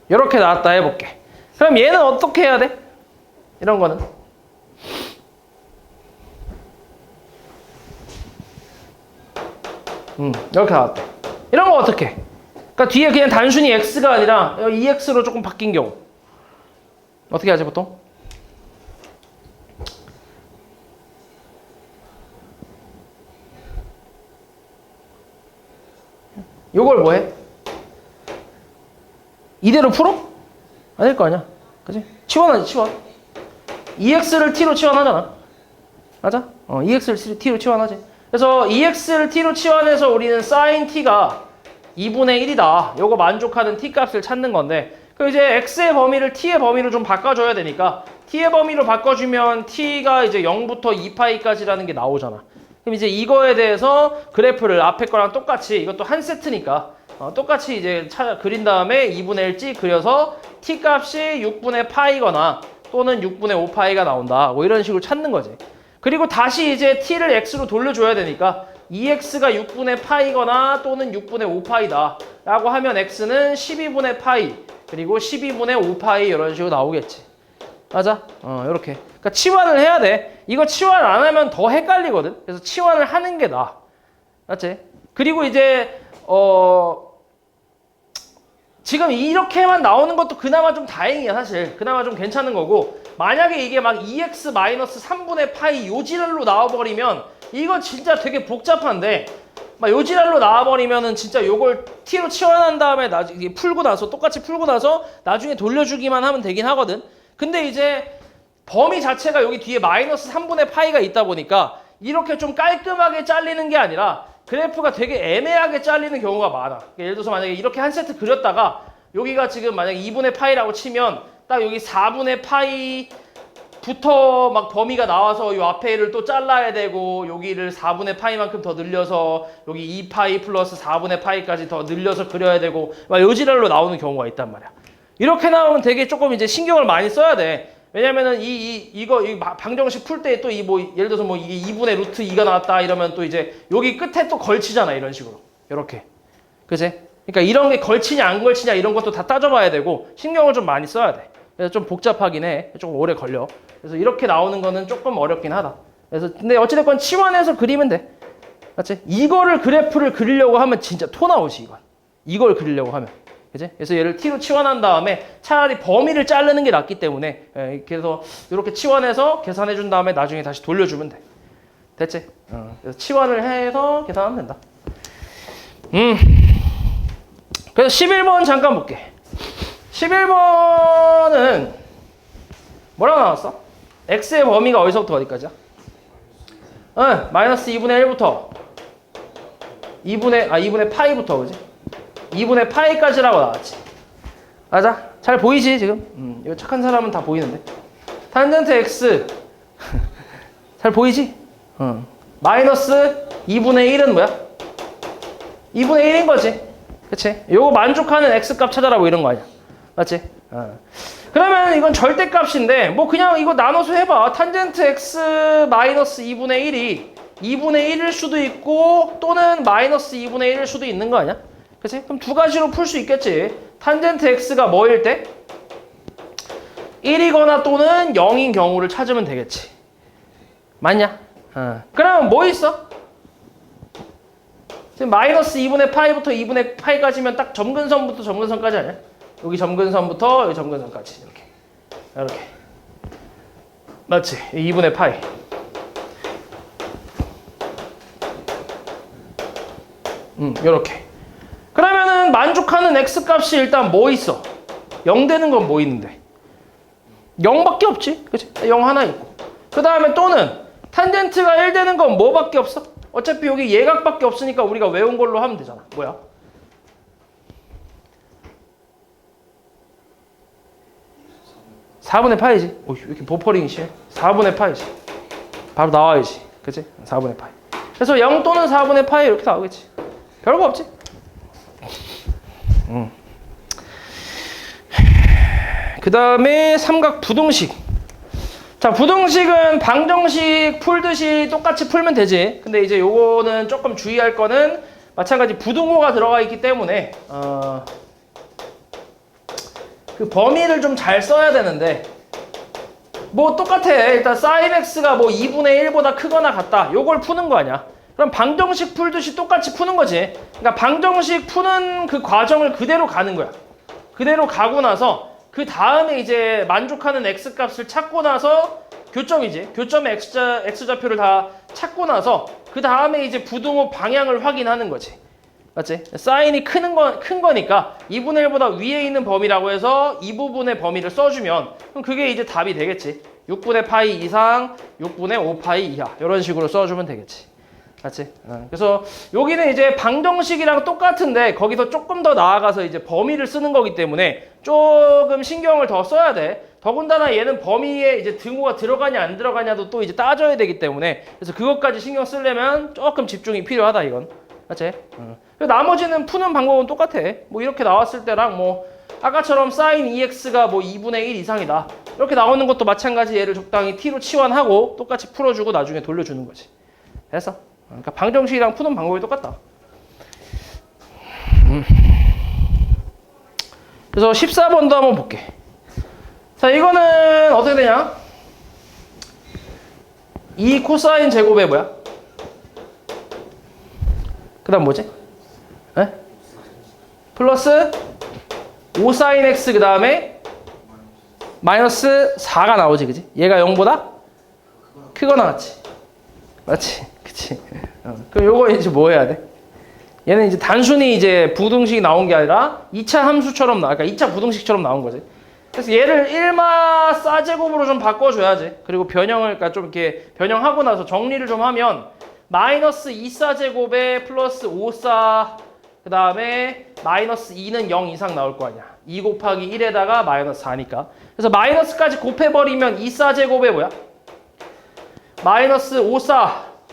이렇게 나왔다 해볼게. 그럼 얘는 어떻게 해야 돼? 이런 거는 이렇게 나왔대. 이런 거 어떻게 해? 그러니까 뒤에 그냥 단순히 x가 아니라 2x로 조금 바뀐 경우 어떻게 하지 보통? 요걸 뭐해? 이대로 풀어? 아닐 거 아니야. 그치? 치환하지, 치환. 2x를 t로 치환하잖아. 맞아? 2x를 t로 치환하지. 그래서 2x를 t로 치환해서 우리는 sin t가 2분의 1이다. 요거 만족하는 t 값을 찾는 건데, 그 이제 x의 범위를 t의 범위로 좀 바꿔줘야 되니까, t의 범위로 바꿔주면 t가 이제 0부터 2파이까지라는 게 나오잖아. 그럼 이제 이거에 대해서 그래프를 앞에 거랑 똑같이, 이것도 한 세트니까, 똑같이 이제 그린 다음에 2분의 1씩 그려서 t 값이 6분의 파이거나 또는 6분의 5파이가 나온다. 뭐 이런 식으로 찾는 거지. 그리고 다시 이제 t를 x로 돌려줘야 되니까 2x가 6분의 파이거나 또는 6분의 5파이다. 라고 하면 x는 12분의 파이 그리고 12분의 5파이 이런 식으로 나오겠지. 맞아? 요렇게. 그러니까 치환을 해야 돼. 이거 치환 안 하면 더 헷갈리거든. 그래서 치환을 하는 게 나아. 맞지? 그리고 이제 지금 이렇게만 나오는 것도 그나마 좀 다행이야, 사실. 그나마 좀 괜찮은 거고, 만약에 이게 막 2x-3분의 파이 요지랄로 나와버리면 이거 진짜 되게 복잡한데, 막 요지랄로 나와버리면은 진짜 요걸 t로 치환한 다음에 나중에 풀고 나서 똑같이 풀고 나서 나중에 돌려주기만 하면 되긴 하거든. 근데 이제 범위 자체가 여기 뒤에 -3분의 파이가 있다 보니까 이렇게 좀 깔끔하게 잘리는 게 아니라 그래프가 되게 애매하게 잘리는 경우가 많아. 예를 들어서 만약에 이렇게 한 세트 그렸다가 여기가 지금 만약에 2분의 파이라고 치면 딱 여기 4분의 파이부터 막 범위가 나와서 이 앞에를 또 잘라야 되고 여기를 4분의 파이만큼 더 늘려서 여기 2파이 플러스 4분의 파이까지 더 늘려서 그려야 되고 막 요지랄로 나오는 경우가 있단 말이야. 이렇게 나오면 되게 조금 이제 신경을 많이 써야 돼. 왜냐면은 이거 방정식 풀 때 또 예를 들어서 뭐 이게 2분의 루트 2가 나왔다 이러면 또 이제 여기 끝에 또 걸치잖아, 이런 식으로. 이렇게. 그치? 그러니까 이런 게 걸치냐 안 걸치냐 이런 것도 다 따져봐야 되고 신경을 좀 많이 써야 돼. 그래서 좀 복잡하긴 해. 조금 오래 걸려. 그래서 이렇게 나오는 거는 조금 어렵긴 하다. 그래서 근데 어찌됐건 치환해서 그리면 돼. 맞지? 이거를 그래프를 그리려고 하면 진짜 토 나오지, 이건. 이걸 그리려고 하면. 그치? 그래서 얘를 t로 치환한 다음에 차라리 범위를 자르는 게 낫기 때문에 그래서 이렇게 치환해서 계산해 준 다음에 나중에 다시 돌려주면 돼. 됐지? 그래서 치환을 해서 계산하면 된다. 그래서 11번 잠깐 볼게. 11번은 뭐라고 나왔어? x의 범위가 어디서부터 어디까지야? 마이너스 2분의 1부터 2분의 파이부터, 그지? 2분의 파이까지라고 나왔지. 맞아? 잘 보이지 지금? 이거 착한 사람은 다 보이는데. 탄젠트 x 잘 보이지? 마이너스 2분의 1은 뭐야? 2분의 1인 거지. 그치? 요거 만족하는 x값 찾아라고 이런 거 아니야. 맞지? 그러면 이건 절대값인데 뭐 그냥 이거 나눠서 해봐. 탄젠트 x 마이너스 2분의 1이 2분의 1일 수도 있고 또는 마이너스 2분의 1일 수도 있는 거 아니야? 그치? 그럼 두 가지로 풀 수 있겠지. 탄젠트 x가 뭐일 때? 1이거나 또는 0인 경우를 찾으면 되겠지. 맞냐? 그러면 뭐 있어? 지금 마이너스 2분의 파이부터 2분의 파이까지면 딱 점근선부터 점근선까지 아니야? 여기 점근선부터 여기 점근선까지 이렇게 맞지? 2분의 파이. 요렇게. 그러면은 만족하는 x값이 일단 뭐 있어? 0 되는 건 뭐 있는데? 0밖에 없지? 그치? 0 하나 있고. 그 다음에 또는 탄젠트가 1 되는 건 뭐밖에 없어? 어차피 여기 예각밖에 없으니까 우리가 외운 걸로 하면 되잖아. 뭐야? (4분의 파이지) 왜 이렇게 버퍼링이 심해? 4분의 파이지. 바로 나와야지. 그치? 4분의 파이. 그래서 0 또는 4분의 파이 이렇게 나오겠지. 별거 없지? 그 다음에 삼각 부등식. 자, 부등식은 방정식 풀듯이 똑같이 풀면 되지. 근데 이제 요거는 조금 주의할 거는 마찬가지 부등호가 들어가 있기 때문에 그 범위를 좀 잘 써야 되는데 뭐 똑같아. 일단 sin x가 뭐 2분의 1보다 크거나 같다. 요걸 푸는 거 아니야. 그럼 방정식 풀듯이 똑같이 푸는 거지. 그러니까 방정식 푸는 그 과정을 그대로 가는 거야. 그대로 가고 나서 그 다음에 이제 만족하는 x값을 찾고 나서 교점이지. 교점의 x좌표를 다 찾고 나서 그 다음에 이제 부등호 방향을 확인하는 거지. 맞지? 사인이 큰 거니까 2분의 1보다 위에 있는 범위라고 해서 이 부분의 범위를 써주면 그럼 그게 이제 답이 되겠지. 6분의 파이 이상, 6분의 5파이 이하 이런 식으로 써주면 되겠지. 맞지? 그래서 여기는 이제 방정식이랑 똑같은데 거기서 조금 더 나아가서 이제 범위를 쓰는 거기 때문에 조금 신경을 더 써야 돼. 더군다나 얘는 범위에 이제 등호가 들어가냐 안 들어가냐도 또 이제 따져야 되기 때문에 그래서 그것까지 신경 쓰려면 조금 집중이 필요하다 이건. 맞지? 나머지는 푸는 방법은 똑같아. 뭐 이렇게 나왔을 때랑 뭐 아까처럼 sin 2x가 뭐 2분의 1 이상이다. 이렇게 나오는 것도 마찬가지 얘를 적당히 t로 치환하고 똑같이 풀어주고 나중에 돌려주는 거지. 됐어? 그러니까 방정식이랑 푸는 방법이 똑같다. 그래서 14번도 한번 볼게. 자, 이거는 어떻게 되냐? 2 코사인 제곱에 뭐야? 그 다음 뭐지? 에? 플러스 5 사인 x 그 다음에 마이너스 4가 나오지, 그지? 얘가 0보다 크거나 같지? 맞지? 그치? 그럼 요거 이제 뭐 해야 돼? 얘는 이제 단순히 이제 부등식이 나온 게 아니라 2차 함수처럼 그러니까 2차 부등식처럼 나온 거지. 그래서 얘를 1마 싸제곱으로 좀 바꿔줘야지. 그리고 변형을, 그러니까 좀 이렇게 변형하고 나서 정리를 좀 하면 마이너스 2싸제곱에 플러스 5싸 그 다음에 마이너스 2는 0 이상 나올 거 아니야. 2 곱하기 1에다가 마이너스 4니까. 그래서 마이너스까지 곱해버리면 2싸제곱에 뭐야? 마이너스 5싸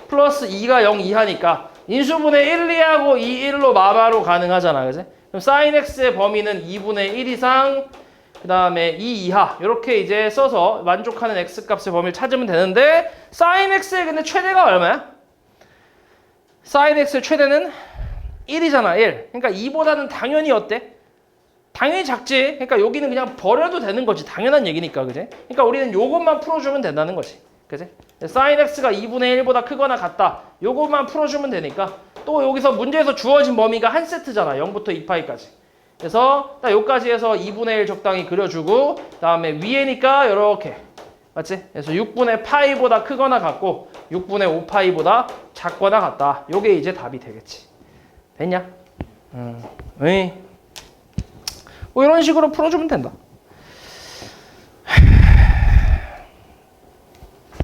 플러스 2가 0 이하니까 인수분해 1, 2하고 2, 1로 마마로 가능하잖아. 그지? 그럼 sin x의 범위는 2분의 1 이상 그 다음에 2 이하 이렇게 이제 써서 만족하는 x 값의 범위를 찾으면 되는데 sin x의 근데 최대가 얼마야? sin x의 최대는 1이잖아. 1. 그러니까 2보다는 당연히 어때? 당연히 작지. 그러니까 여기는 그냥 버려도 되는 거지. 당연한 얘기니까. 그지? 그러니까 우리는 요것만 풀어주면 된다는 거지. 그지? sin x가 2분의 1보다 크거나 같다. 요것만 풀어주면 되니까 또 여기서 문제에서 주어진 범위가 한 세트잖아. 0부터 2파이까지. 그래서 딱 여기까지 해서 2분의 1 적당히 그려주고 다음에 위에니까 이렇게 맞지? 그래서 6분의 파이보다 크거나 같고 6분의 5파이보다 작거나 같다. 요게 이제 답이 되겠지. 됐냐? 뭐 이런 식으로 풀어주면 된다.